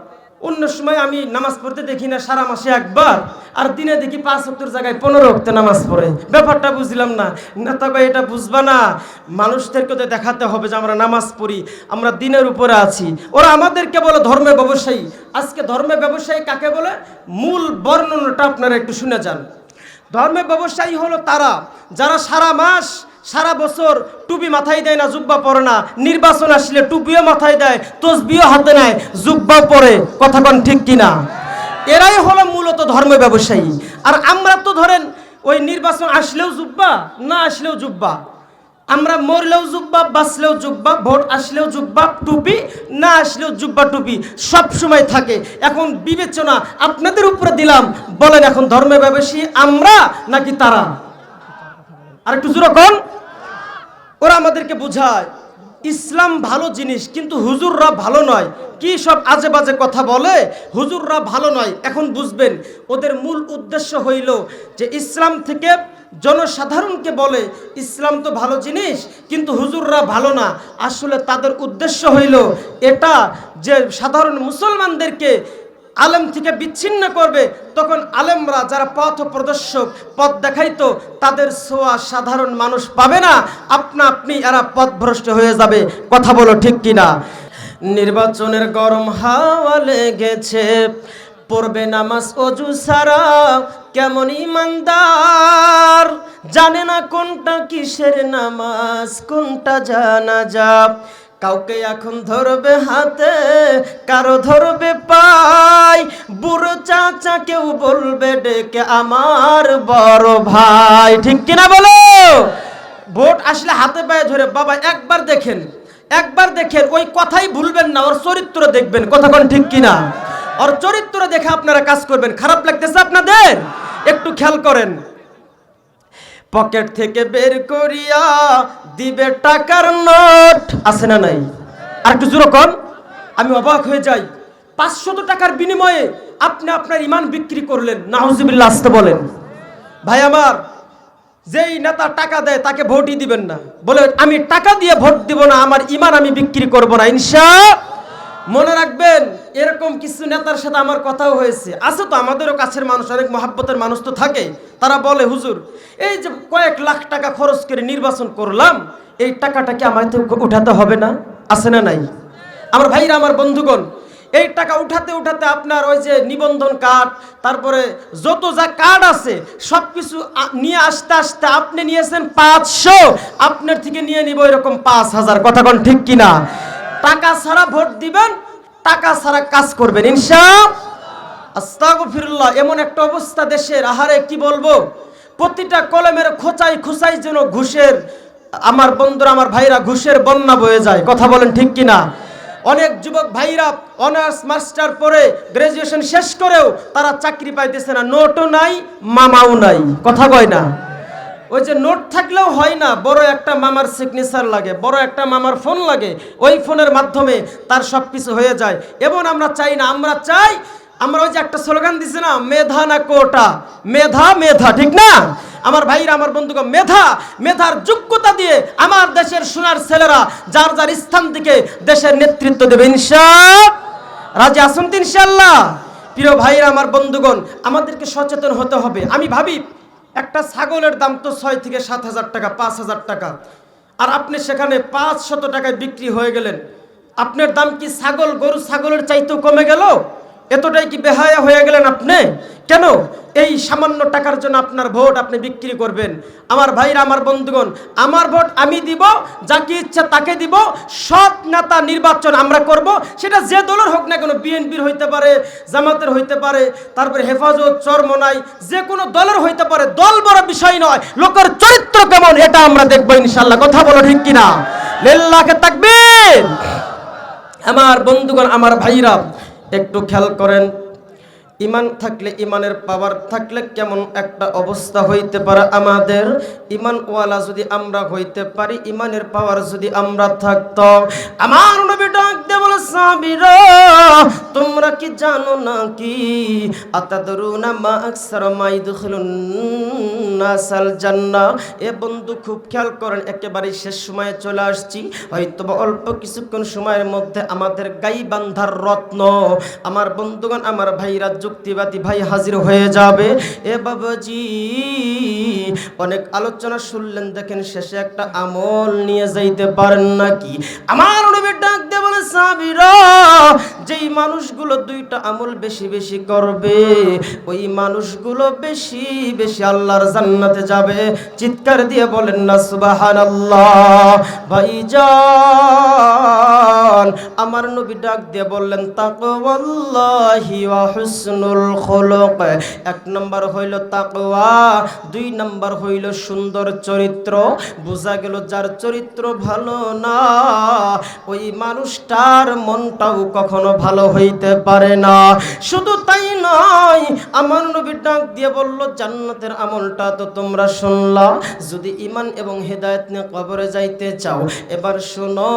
অন্য সময় আমি নামাজ পড়তে দেখি না, সারা মাসে একবার, আর দিনে দেখি 5 ওয়াক্তের জায়গায় 15 ওয়াক্তে নামাজ পড়ে, ব্যাপারটা বুঝলাম না। নেতা কয় এটা বুঝবা না, মানুষদেরকে তো দেখাতে হবে যে আমরা নামাজ পড়ি, আমরা দিনের উপরে আছি। ওরা আমাদেরকে বলে ধর্মের ব্যবসায়ী। আজকে ধর্মের ব্যবসায়ী কাকে বলে, মূল বর্ণনাটা আপনারা একটু শুনে যান। ধর্মের ব্যবসায়ী হলো তারা যারা সারা মাস সারা বছর টুপি মাথায় দেয় না, জুব্বা পরে না, নির্বাচন আসলে টুপিও মাথায় দেয়, তসবিও হাতে নেয়, জুব্বা পরে, কথা কোন ঠিক কিনা? এরাই হলো মূলত ধর্ম ব্যবসায়ী। আর আমরা তো ধরেন ওই নির্বাচন আসলেও জুব্বা, না আসলেও জুব্বা, আমরা মরলেও জুব্বা, বাঁচলেও জুব্বা, ভোট আসলেও জুব্বা টুপি, না আসলেও জুব্বা টুপি সব সময় থাকে। এখন বিবেচনা আপনাদের উপরে দিলাম, বলেন এখন ধর্মের ব্যবসায়ী আমরা নাকি তারা? আর একটু জোরে কোন। ওরা আমাদেরকে বোঝায় ইসলাম ভালো জিনিস, কিন্তু হুজুররা ভালো নয়, কি সব আজে বাজে কথা বলে, হুজুররা ভালো নয়। এখন বুঝবেন ওদের মূল উদ্দেশ্য হইল যে ইসলাম থেকে জনসাধারণকে বলে ইসলাম তো ভালো জিনিস কিন্তু হুজুররা ভালো না। আসলে তাদের উদ্দেশ্য হইল এটা যে সাধারণ মুসলমানদেরকে আলেম থেকে বিচ্ছিন্ন করবে, তখন আলেমরা যারা পথ প্রদর্শক, পথ দেখাইতো, তাদের ছোঁয়া সাধারণ মানুষ পাবে না, আপনা আপনি এরা পথভ্রষ্ট হয়ে যাবে, কথা বলো ঠিক কিনা? নির্বাচনের গরম হাওয়া লেগেছে, পড়বে নামাজ ওযু সারা, কেমন ইমানদার জানে না কোনটা কিসের নামাজ, কোনটা জানাজা। কাউকে এখন ধরবে হাতে, কারো ধরবে পায়, বুড়ো চাচা কেউ বলবে ডেকে আমার বড় ভাই, ঠিক কিনা বলো? ভোট আসলে হাতে পায়ে ধরে বাবা একবার দেখেন, একবার দেখেন, ওই কথাই ভুলবেন না, ওর চরিত্র দেখবেন, কথা কোন ঠিক কিনা? ওর চরিত্র দেখে আপনারা কাজ করবেন। খারাপ লাগতেছে আপনাদের? একটু খেয়াল করেন, পকেট থেকে বের করিয়া দিবে টাকার নোট, আছে না নাই? আর একটু জোরে কোন, আমি অবাক হয়ে যাই। 500 টাকার বিনিময়ে আপনি আপনার ইমান বিক্রি করলেন, নাউজুবিল্লাহ, আসতে বলেন। ভাই আমার, যেই নেতা টাকা দেয় তাকে ভোটই দিবেন না, বলে আমি টাকা দিয়ে ভোট দিব না, আমার ইমান আমি বিক্রি করব না ইনশাআল্লাহ। মনে রাখবেন, এরকম কিছু নেতার সাথে আমার কথাও হয়েছে। আছে তো আমাদেরও কাছের মানুষ, অনেক মহাব্বতের মানুষ তো থাকে, তারা বলে হুজুর এই যে কয়েক লাখ টাকা খরচ করে নির্বাচন করলাম, এই টাকাটা কি আমায় তো উঠাতে হবে না? আছে না নাই? আমার ভাইরা, আমার বন্ধুগণ, এই টাকা উঠাতে উঠাতে আপনার ওই যে নিবন্ধন কার্ড, তারপরে যত যা কার্ড আছে সব কিছু নিয়ে আসতে আসতে আপনি নিয়েছেন 500, আপনার থেকে নিয়ে নিব এরকম 5000, কথা কোন ঠিক কিনা? টাকা ছাড়া ভোট দিবেন, টাকা ছাড়া কাজ করবেন ইনশাআল্লাহ। আস্তাগফিরুল্লাহ। এমন একটা অবস্থা দেশের, আহারে কি বলবো, প্রতিটা কলমের খোঁচাই খুঁচাই যেন ঘুষের, আমার বন্ধুরা, আমার ভাইরা, ঘুষের বন্যা বয়ে যায়, কথা বলেন ঠিক কিনা? অনেক যুবক ভাইরা অনার্স মাস্টার পরে গ্রাজুয়েশন শেষ করেও তারা চাকরি পাইতেছে না, নোটও নাই, মামাও নাই, কথা কয় না? ওই যে নোট থাকলেও হয় না, বড় একটা মামার সিগনেচার লাগে, বড় একটা মামার ফোন লাগে, ওই ফোনের মাধ্যমে তার সব কিছু হয়ে যায়। এবং আমরা চাই না, আমরা চাই, আমরা ওই যে একটা স্লোগান দিছি না, মেধা না কোটা, মেধা মেধা, ঠিক না আমার ভাইরা, আমার বন্ধুগণ? মেধার যোগ্যতা দিয়ে আমার দেশের সোনার ছেলেরা যার যার স্থান থেকে দেশের নেতৃত্ব দেবে ইনশাআল্লাহ। রাজি আছেন তো ইনশাআল্লাহ? প্রিয় ভাইরা, আমার বন্ধুগণ, আমাদেরকে সচেতন হতে হবে। আমি ভাবি একটা ছাগলের দাম তো 6 থেকে 7,000 টাকা, 5,000 টাকা, আর আপনি সেখানে 500 টাকায় বিক্রি হয়ে গেলেন। আপনার দাম কি গরু ছাগলের চাইতেও কমে গেল? এতটাই কি বেহায়া হয়ে গেলেন আপনি? কেন এই সামান্য টাকার জন্য আপনার ভোট আপনি বিক্রি করবেন? আমার ভাইরা, আমার বন্ধুগণ, আমার ভোট আমি দিব, যাকে ইচ্ছা তাকে দিব। সৎ নেতা নির্বাচন আমরা করব, সেটা যে দলের হোক না কেন, বিএনপির হইতে পারে, জামাতের হইতে পারে, তারপরে হেফাজত, চরমনাই, যে কোনো দলের হইতে পারে। দল বড় বিষয় নয়, লোকের চরিত্র কেমন এটা আমরা দেখবো ইনশাআল্লাহ। কথা বলো ঠিক কিনা? লিল্লাহি তাকবীর। আমার বন্ধুগণ, আমার ভাইরা, একটু খেয়াল করেন, ইমান থাকলে, ইমানের পাওয়ার থাকলে কেমন একটা অবস্থা হইতে পারে আমাদের। ইমানওয়ালা যদি আমরা হইতে পারি, ইমানের পাওয়ার যদি আমরা থাকতো, আমার নবী ডাক দিয়ে বলে, সাহাবীরা তোমরা কি জানো না কি, আতাদরুনা মা আকসার মা ইদখুলুন নাসাল জান্নাহ। এ বন্ধু খুব খেয়াল করেন, একেবারে শেষ সময়ে চলে আসছি, হয়তো অল্প কিছুক্ষণ সময়ের মধ্যে আমাদের গাইবান্ধার রত্ন, আমার বন্ধুগণ, আমার ভাইরা, যুক্তিবাদী ভাই হাজির হয়ে যাবে। এ বাবাজি, অনেক আলোচনা শুনলেন, দেখেন শেষে একটা আমল নিয়ে যাইতে পারেন নাকি? আমার নবী ডাক দিয়ে বলে, সাহাবীরা যেই মানুষগুলো 2টা আমল বেশি বেশি করবে, ওই মানুষগুলো বেশি বেশি আল্লাহর জান্নাতে যাবে। চিৎকার দিয়ে বলেন না সুবহানাল্লাহ। ভাইজান, আমার নবী ডাক দিয়ে বললেন, তাকওয়াল্লাহি ওয়া হুসনুল খুলুক। 1 নম্বর হইল তাকওয়া, 2 নম্বর হইল সুন্দর চরিত্র। বোঝা গেল যার চরিত্র ভালো না, ওই মানুষটার মনটাও কখনো ভালো হইতে পারে না। শুধু তাই নয়, আমার নবী ডাক দিয়ে বলল, জান্নাতের আমলটা তো তোমরা শুনলা, যদি ঈমান এবং হেদায়েত নিয়ে কবরে যাইতে চাও, এবার শোনো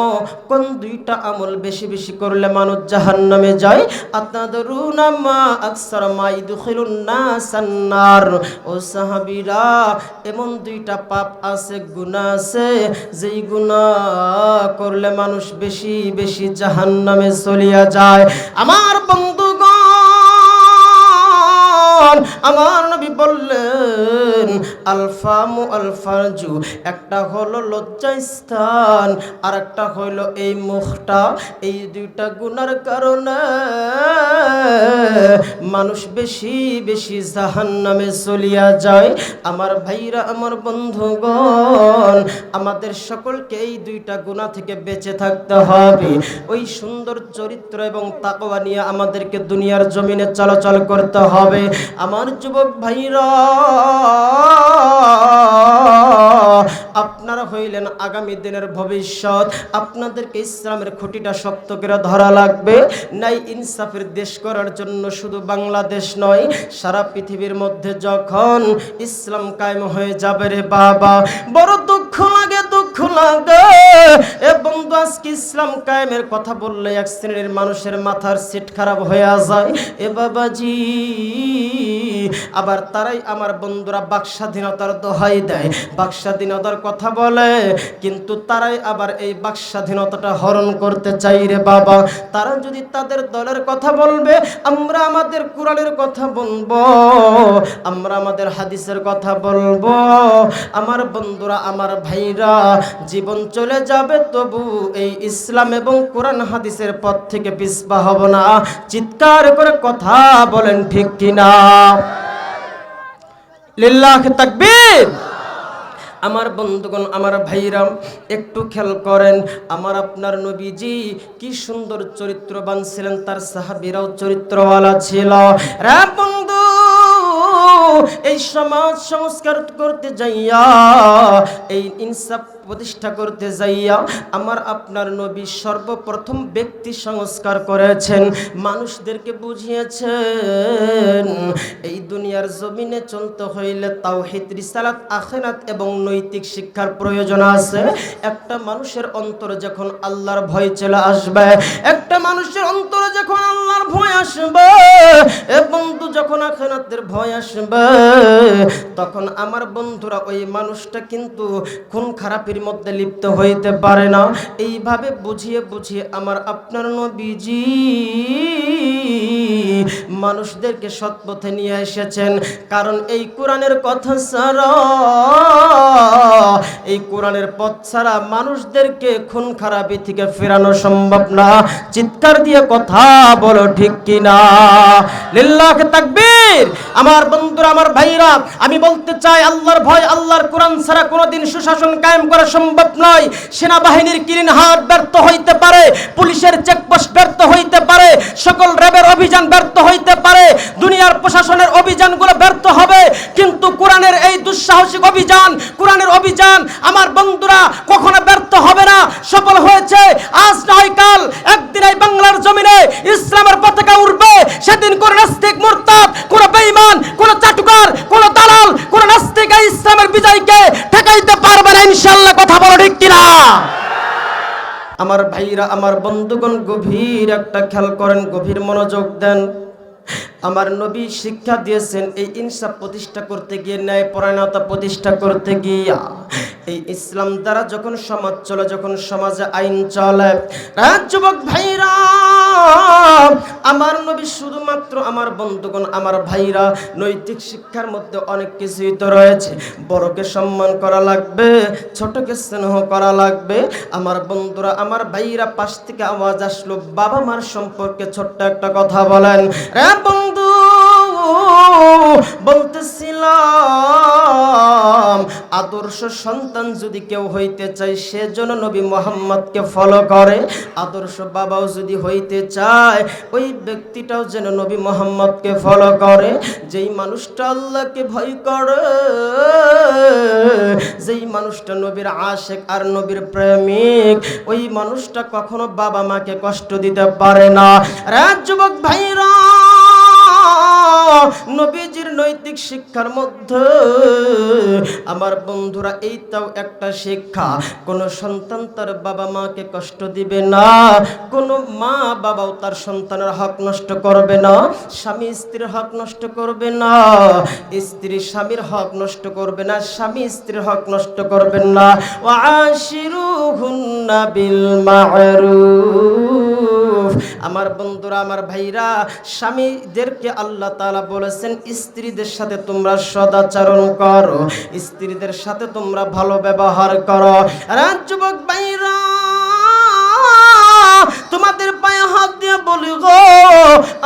কোন 2টা আমল বেশি বেশি করলে মানুষ জাহান্নামে যায়। আতাদরুনা মা আকসার মা ইদখিলুন নাসান নার। ও সাহাবীরা, এমন 2টা পাপ আছে, গুনাহ আছে, যেই গুনাহ করলে মানুষ বেশি বেশি জাহান্নামে চলিয়া যায়। আমার বন্ধুগণ, আমার নবী বললেন, আলফামু আলফারজু, একটা হলো লজ্জাস্থান, আর একটা হইল এই মুখটা। এই 2টা গুনার কারণে মানুষ বেশি বেশি জাহান্নামে চলিয়া যায়। আমার ভাইরা, আমার বন্ধুগণ, আমাদের সকলকে এই 2টা গুনাহ থেকে বেঁচে থাকতে হবে। ওই সুন্দর চরিত্র এবং তাকওয়া নিয়ে আমাদেরকে দুনিয়ার জমিনে চলাচল করতে হবে। আমার যুবক ভাইরা, আপনারা হইলেন আগামী দিনের ভবিষ্যৎ। আপনাদেরকে ইসলামের খুঁটিটা শক্ত করে ধরা লাগবে। নাই ইনসাফের দেশ করার জন্য শুধু বাংলাদেশ নয়, সারা পৃথিবীর মধ্যে যখন ইসলাম কায়েম হয়ে যাবে রে বাবা, বড় দুঃখ লাগে, দুঃখ লাগে। এবং আজকে ইসলাম কায়েমের কথা বললে এক শ্রেণীর মানুষের মাথার সিট খারাপ হয়ে যায়। এ বাবাজি, আবার তারাই, আমার বন্ধুরা, বাক স্বাধীনতার দোহাই দেয়, বাক স্বাধীনতার কথা বলে, কিন্তু তারাই আবার এই বাক স্বাধীনতাটা হরণ করতে চাই রে বাবা। তারা যদি তাদের দলের কথা বলবে, আমরা আমাদের কোরআনের কথা বলবো, আমরা আমাদের হাদিসের কথা বলবো। আমার বন্ধুরা, আমার ভাইরা, জীবন চলে যাবে, তবু এই ইসলাম এবং কোরআন হাদিসের পথ থেকে পিছপা হব না। চিৎকার করে কথা বলেন ঠিক কিনা? লিল্লাহি তাকবীর। আমার বন্ধুগণ, আমার ভাইরা, একটু খেয়াল করেন, আমার আপনার নবীজি কি সুন্দর চরিত্রবান ছিলেন, তার সাহাবীরাও চরিত্রওয়ালা ছিল রে বন্ধু। এই সমাজ সংস্কার করতে যাইয়া, এই ইনসাফ প্রতিষ্ঠা করতে যাইয়া আমার আপনার নবী সর্বপ্রথম ব্যক্তি সংস্কার করেছেন, মানুষদেরকে বুঝিয়েছেন এই দুনিয়ার জমিনে চলতে হইলে তাওহীদ, রিসালাত, আখিরাত এবং নৈতিক শিক্ষার প্রয়োজন আছে। একটা মানুষের অন্তরে যখন আল্লাহর ভয় চলে আসবে, একটা মানুষের অন্তরে যখন আল্লাহর ভয় আসবে এবং যখন আখিরাতের ভয় আসবে, তখন আমার বন্ধুরা ওই মানুষটা কিন্তু খুন খারাপির মধ্যে লিপ্ত হইতে পারে না। এইভাবে বুঝিয়ে বুঝিয়ে আমার আপনার নবীজি মানুষদেরকে সৎপথে নিয়ে এসেছেন। কারণ এই কোরআনের কথা ছাড়া, এই কোরআনের পথ ছাড়া মানুষদেরকে খুন খারাপি থেকে ফেরানো সম্ভব না। চিৎকার দিয়ে কথা বলো ঠিক কিনা? লিল্লাহ তাকবীর। আমার বন্ধুরা, আমার ভাইরা, আমি বলতে চাই আল্লাহর ভয়, আল্লাহর কোরআন ছাড়া কোনোদিন সুশাসন কায়েম করা সম্ভব নয়। সেনাবাহিনীর ক্লিন হার্ট ব্যর্থ হইতে পারে, পুলিশের চেকপোস্ট ব্যর্থ হইতে পারে, সকল র্যাবের অভিযান ব্যর্থ হইতে পারে, দুনিয়ার প্রশাসনের অভিযানগুলো ব্যর্থ হবে, কিন্তু কোরআনের এই দুঃসাহসিক অভিযান, কোরআনের অভিযান আমার বন্ধুরা কখনো ব্যর্থ হবে না, সফল হয়েছে। আজ নয় কাল একদিন এই বাংলার জমিনে ইসলামের পতাকা উড়বে। সেদিন কোন নাস্তিক, মুরতাদ, কোন বেঈমান, কোন চাটুকার, কোন দালাল, কোন নাস্তিক এই ইসলামের বিজয়কে ঠেকাইতে পারবে না ইনশাআল্লাহ। কথা বলো ঠিক কিনা? আমার ভাইরা, আমার বন্ধুগণ, গভীর একটা খেয়াল করেন, গভীর মনোযোগ দেন। আমার নবী শিক্ষা দিয়েছেন এই ইনসাফ প্রতিষ্ঠা করতে গিয়ে, ন্যায় পরায়ণতা প্রতিষ্ঠা করতে গিয়া, এই ইসলাম দ্বারা যখন সমাজ চলে, যখন সমাজে আইন চলে, যুবক ভাইরা, আমার নবী শুধুমাত্র, আমার বন্ধুগণ, আমার ভাইরা, নৈতিক শিক্ষার মধ্যে অনেক কিছুই তো রয়েছে। বড়কে সম্মান করা লাগবে, ছোটকে স্নেহ করা লাগবে। আমার বন্ধুরা, আমার ভাইরা, পাশ থেকে আওয়াজ আসলো, বাবা মার সম্পর্কে ছোট্ট একটা কথা বলেন। রে বন্ধু, বলতেছিলাম আদর্শ সন্তান যদি কেউ হইতে চায়, সেজন্য নবী মুহাম্মদকে ফলো করে। আদর্শ বাবাও যদি হইতে চায়, ওই ব্যক্তিটাও যেন নবী মুহাম্মদকে ফলো করে। যেই মানুষটা আল্লাহকে ভয় করে, যেই মানুষটা নবীর আশিক আর নবীর প্রেমিক, ওই মানুষটা কখনো বাবা মাকে কষ্ট দিতে পারে না। যুবক ভাইরা, নবীজির নৈতিক শিক্ষার মধ্যে আমার বন্ধুরা এইটাও একটা শিক্ষা, কোন সন্তান তার বাবা মাকে কষ্ট দিবে না, কোন মা বাবাও তার সন্তানের হক নষ্ট করবে না, স্বামী স্ত্রীর হক নষ্ট করবে না, স্ত্রী স্বামীর হক নষ্ট করবে না, স্বামী স্ত্রীর হক নষ্ট করবেন না। ওয়াশিরুহুন্না বিল মা'রুফ। আমার বন্ধুরা, আমার ভাইরা, স্বামীদেরকে আল্লাহ তাআলা বলেছেন স্ত্রীদের সাথে তোমরা সদাচরণ করো, স্ত্রীদের সাথে তোমরা ভালো ব্যবহার করো। যুবক ভাইরা, তোমাদের পায়ে হাত দিয়ে বলি গো,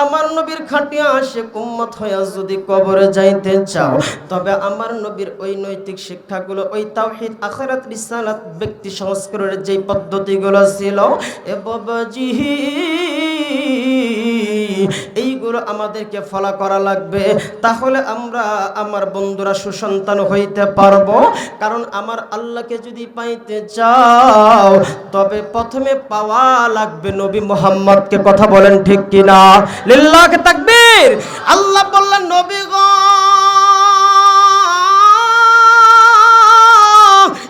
আমার নবীর খাটিয়া আশিক উম্মত হইয়া যদি কবরে যাইতে চাও, তবে আমার নবীর ওই নৈতিক শিক্ষাগুলো, ওই তাওহীদ, আখিরাত, রিসালাত, ব্যক্তি সংস্কারের যে পদ্ধতিগুলো ছিল, এ বাবাজি, এইগুলো আমাদেরকে ফলো করা লাগবে। তাহলে আমরা, আমার বন্ধুরা, সুসন্তান হইতে পারবো। কারণ আমার আল্লাহকে যদি পাইতে চাও, তবে প্রথমে পাওয়া লাগবে নবী মুহাম্মদকে। কথা বলেন ঠিক কিনা? লিল্লাহ তাকবীর। আল্লাহ বললেন, নবী গো,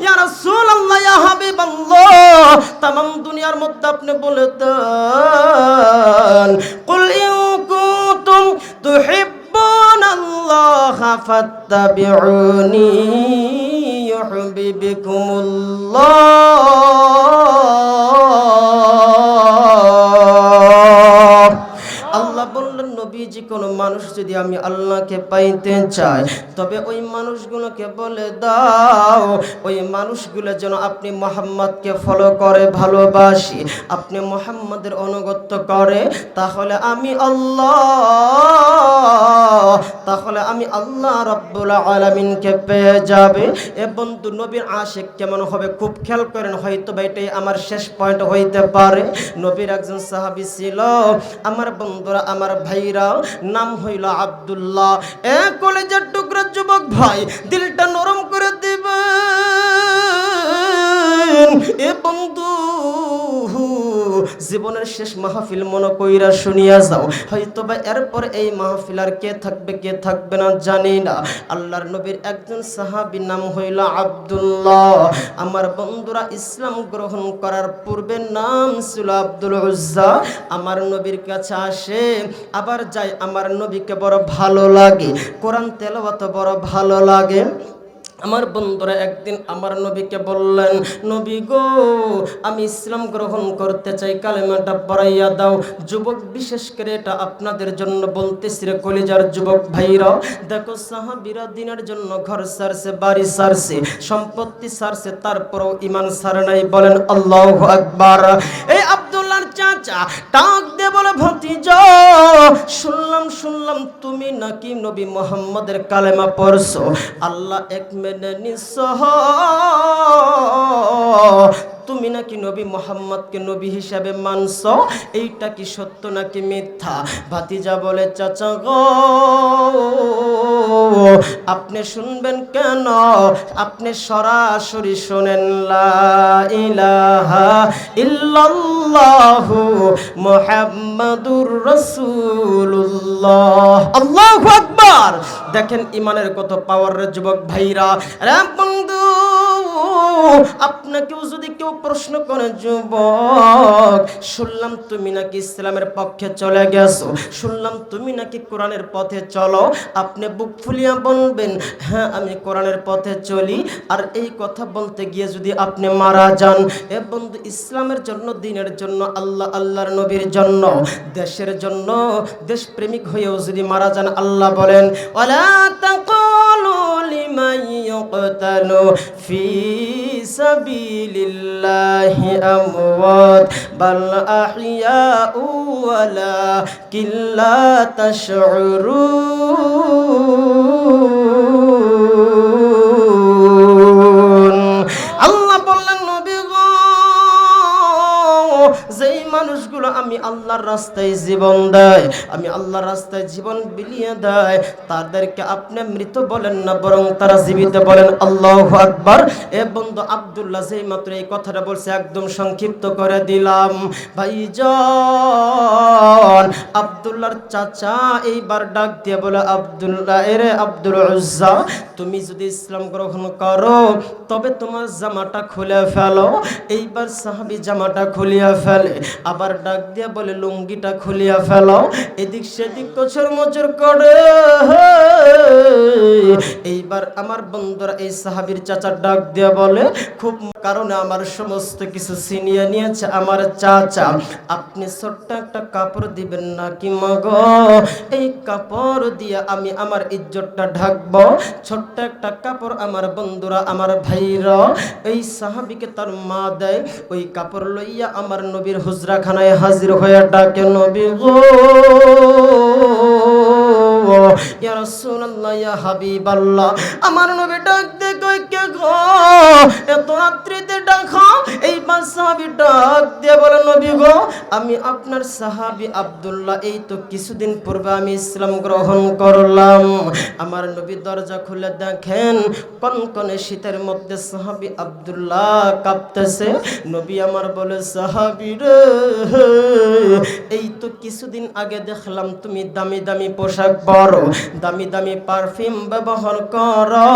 ইয়া রাসূলুল্লাহ, ইয়া হাবিবাল্লাহ, তামাম দুনিয়ার মধ্যে আপনি বলে দেন, কুল ইন কুনতুম তুহিব্বুনাল্লাহা ফাত্তাবিউনি ইউহিব্বিকুমুল্লাহ। আল্লাহ বললেন, নবীজি, কোন মানুষ যদি আমি আল্লাহকে পাইতে চাই, তবে ওই মানুষগুলোকে বলে দাও, ওই মানুষগুলো যেন আপনি মুহাম্মদকে ফলো করে, ভালোবাসি, আপনি মুহাম্মদের অনুগত করে। তাহলে আমি আল্লাহ রাব্বুল আলামিনকে পেয়ে যাবে। এ বন্ধু, নবীর আশিক কেমন হবে খুব খেয়াল করেন। হয়তো বা এটাই আমার শেষ পয়েন্ট হইতে পারে। নবীর একজন সাহাবী ছিল, আমার বন্ধুরা, আমার ভাইরা, নাম হইল হইল আব্দুল্লাহ। এ কলেজের টুকরা যুবক ভাই, দিলটা নরম করে দিবেন। এ বন্ধু, জীবনের শেষ মাহফিল মনে কইরা শুনিয়া যাও। হয়তো বা এরপর এই মাহফিল আর কে থাকবে কে থাকবে না জানি না। আল্লাহর নবীর একজন সাহাবীর নাম হইল আব্দুল্লাহ। আমার বন্ধুরা, ইসলাম গ্রহণ করার পূর্বে নাম ছিল আব্দুল উজ্জা। আমার নবীর কাছে আসে আবার যায়, আমার নবীকে বড় ভালো লাগে, কোরআন তেলাওয়াত বড় ভালো লাগে। আমার বন্ধুরা একদিন আমার নবীকে বললেন, নবী গো, আমি ইসলাম গ্রহণ করতে চাই, কালেমাটা পড়াইয়া দাও। যুবক, বিশেষ করে এটা আপনাদের জন্য বলতেছি রে কলিজার যুবক ভাইরা। দেখো, সাহাবীরা দিনের জন্য ঘর ছাড়ছে, বাড়ি ছাড়ছে, সম্পত্তি ছাড়ছে, তারপরেও ঈমান ছাড়ে নাই। বলেন আল্লাহু আকবার। এই আব্দুল্লাহর চাচা ডাক দিয়ে বলে, ভাতিজা, শুনলাম তুমি নাকি নবী মুহাম্মদের কালেমা পড়ছো। আল্লাহ এক মেনে নিঃসহ, তুমি নাকি নবী মুহাম্মদকে নবী হিসাবে মানছো, এইটা কি সত্য নাকি মিথ্যা? ভাতিজা বলে, চাচা গো, আপনি শুনবেন কেন? আপনি সরাসরি শোনেন, লা ইলাহা ইল্লাল্লাহু মুহাম্মাদুর রাসূলুল্লাহ। আল্লাহু আকবার। দেখেন ইমানের কত পাওয়ার রে যুবক ভাইরা। রে বন্ধু, আপনাকেও যদি কেউ প্রশ্ন করে, যুবক, শুনলাম তুমি নাকি ইসলামের পক্ষে চলে গেছো, শুনলাম তুমি নাকি কোরআনের পথে চলো, আপনি বুক ফুলিয়া বলবেন, হ্যাঁ আমি কোরআনের পথে চলি। আর এই কথা বলতে গিয়ে যদি আপনি মারা যান, এ বন্ধু, ইসলামের জন্য, দ্বীনের জন্য, আল্লাহর নবীর জন্য, দেশের জন্য, দেশপ্রেমিক হয়েও যদি মারা যান, আল্লাহ বলেন, ওয়ালা তাকুলু লিমান ইউকতালু ফি সাবিলিল্লাহি আমওয়াত বাল আহইয়াউ ওয়ালাকিন লা তাশউরুন। আল্লাহ বললেন, নবী গো, যেই মানুষগুলো আমি আল্লাহর রাস্তায় জীবন দেয়, আমি আল্লাহর রাস্তায় জীবন বিলিয়ে দেয়, তাদেরকে আপনি মৃত বলেন না, বরং তারা জীবিত বলেন। আল্লাহু আকবার। এ বন্ধু, আব্দুল্লাহ যেই মাত্র এই কথাটা বলছে, একদম সংক্ষিপ্ত করে দিলাম ভাইজান। আব্দুল্লাহর চাচা এইবার ডাক দিয়ে বলে, আব্দুল্লাহ, এরে আব্দুল উজ্জা, তুমি যদি ইসলাম গ্রহণ করো তবে তোমার জামাটা খুলে ফেলো। এইবার সাহাবী জামাটা খুলিয়া ফেলে, আবার ডাক দিয়ে বলে, লুঙ্গিটা খুলিয়া ফেলো। এদিক সেদিক কোচর মোচর করে। এইবার আমার বন্ধুরা, এই সাহাবীর চাচা ডাক দিয়ে বলে, খুব কারণে আমার সমস্ত কিছু ছিনিয়ে নিয়েছে আমার চাচা, আপনি ছোট্ট একটা কাপড় দিবেন নাকি মাগো? এই কাপড় দিয়ে আমি আমার ইজ্জতটা ঢাকবো। ছোট্ট একটা কাপড় আমার বন্ধুরা, আমার ভাইরা, এই সাহাবীকে তার মা দেয়। ওই কাপড় লইয়া আমার নবীর হুজরাখানায় হাজির হয়ে ডাকে, নবী গো, ইয়া রাসূলুল্লাহ, ইয়া হাবিবাল্লাহ। আমার নবী ডাক দে, কই কে গো, এত রাত্রিতে ডাকো? এইবার সাহাবী ডাক দিয়ে বলে, নবী গো, আমি আপনার সাহাবী আব্দুল্লাহ, এই তো কিছুদিন পূর্বে আমি ইসলাম গ্রহণ করলাম। আমার নবী দরজা খুলে দেখেন, কনকনে শীতের মধ্যে সাহাবী আব্দুল্লাহ কাঁপতেছে। নবী আমার বলে, সাহাবী রে, এই তো কিছুদিন আগে দেখলাম তুমি দামি দামি পোশাক পরো, দামি দামি পারফিউম ব্যবহার করো।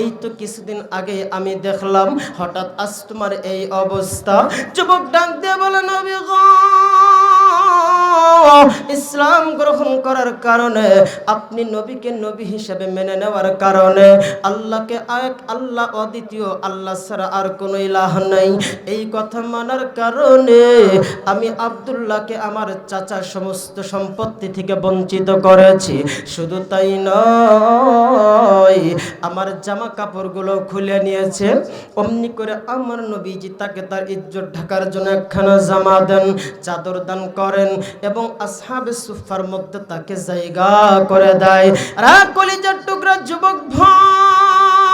এই তো কিছুদিন আগে আমি দেখলাম, হঠাৎ আজ তোমার এই অবস্থা। যুবক ডাক দিয়ে বলে, নবী গো, ইসলাম গ্রহণ করার কারণে, আপনি নবীকে নবী হিসেবে মেনে নেওয়ার কারণে, আল্লাহকে এক, আল্লাহ অদ্বিতীয়, আল্লাহ ছাড়া আর কোনো ইলাহ নাই, এই কথা মানার কারণে আমি আব্দুল্লাহকে আমার চাচার সমস্ত সম্পত্তি থেকে বঞ্চিত করেছি। শুধু তাই নয়, আমার জামা কাপড়গুলো খুলে নিয়েছে। অমনি করে আমার নবীজি তাকে তার ইজ্জত ঢাকার জন্য একখানা জামা দেন, চাদর দান করেন, এবং আসহাবে সুফার মধ্যে তাকে জায়গা করে দেয়। আর কলিজার টুকরা যুবক ভাই,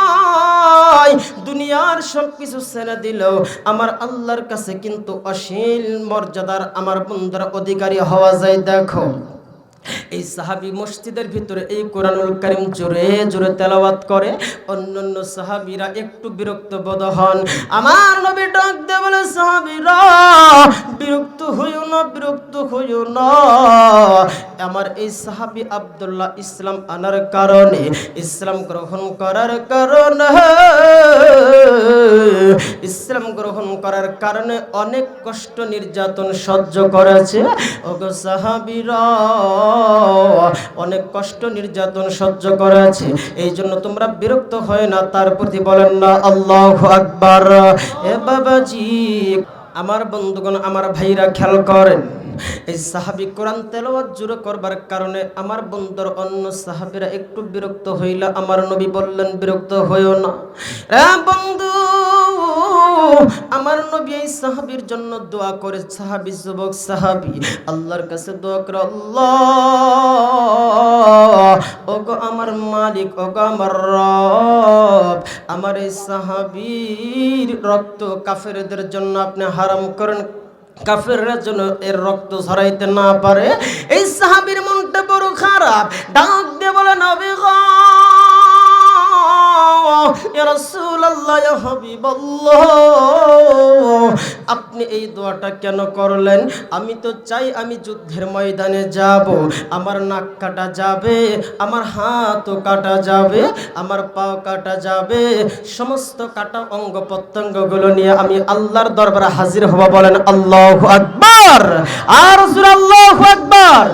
দুনিয়ার সবকিছু ছেড়ে দিলেও আমার আল্লাহর কাছে কিন্তু অসীম মর্যাদার আমার বন্ধুরা অধিকারী হওয়া যায়। দেখো, এই সাহাবী মসজিদের ভিতরে এই কোরআনুল কারীম জোরে জোরে তেলাওয়াত করে, অন্যান্য সাহাবীরা একটু বিরক্ত বোধ হন। আমার নবী ডাক দিয়ে বলে, সাহাবীরা বিরক্ত হইও না, বিরক্ত হইও না। আমার এই সাহাবী আব্দুল্লাহ ইসলাম আনার কারণে, ইসলাম গ্রহণ করার কারণে, ইসলাম গ্রহণ করার কারণে অনেক কষ্ট নির্যাতন সহ্য করেছে। ওগো সাহাবীরা, অনেক কষ্ট নির্যাতন সহ্য করেছে, এই জন্য তোমরা বিরক্ত হয় না। তার প্রতি বলেন না আল্লাহু আকবার। এ বাবাজি, আমার বন্ধুগণ, আমার ভাইরা খেয়াল করেন, এই সাহাবী কোরআন তেলাওয়াত জোরে করবার কারণে আমার বন্ধুর অন্য সাহাবীরা একটু বিরক্ত হইলা। আমার নবী বললেন, বিরক্ত হইও না রে বন্ধু। আমার নবী এই সাহাবীর জন্য দোয়া করে, সাহাবী, যুবক সাহাবী আল্লাহর কাছে দোয়া করে, আল্লাহ, ওগো আমার মালিক, ওগো আমার রব, আমার এই সাহাবীর রক্ত কাফেরদের জন্য আপনি হারাম করেন, কাফেররা যেন এর রক্ত ঝরাইতে না পারে। এই সাহাবীর মনটা বড় খারাপ, ডাক দিয়ে বলে, নবী গো, ইয়া রাসূলুল্লাহ, ইয়া হাবিবাল্লাহ, আপনি এই দোয়াটা কেন করলেন? আমি তো চাই আমি যুদ্ধের ময়দানে যাব, আমার নাক কাটা যাবে, আমার হাতও কাটা যাবে, আমার পাও কাটা যাবে, সমস্ত কাটা অঙ্গ প্রত্যঙ্গগুলো নিয়ে আমি আল্লাহর দরবারে হাজির হব। বলেন আল্লাহু আকবার। আর রাসূল আল্লাহু আকবার।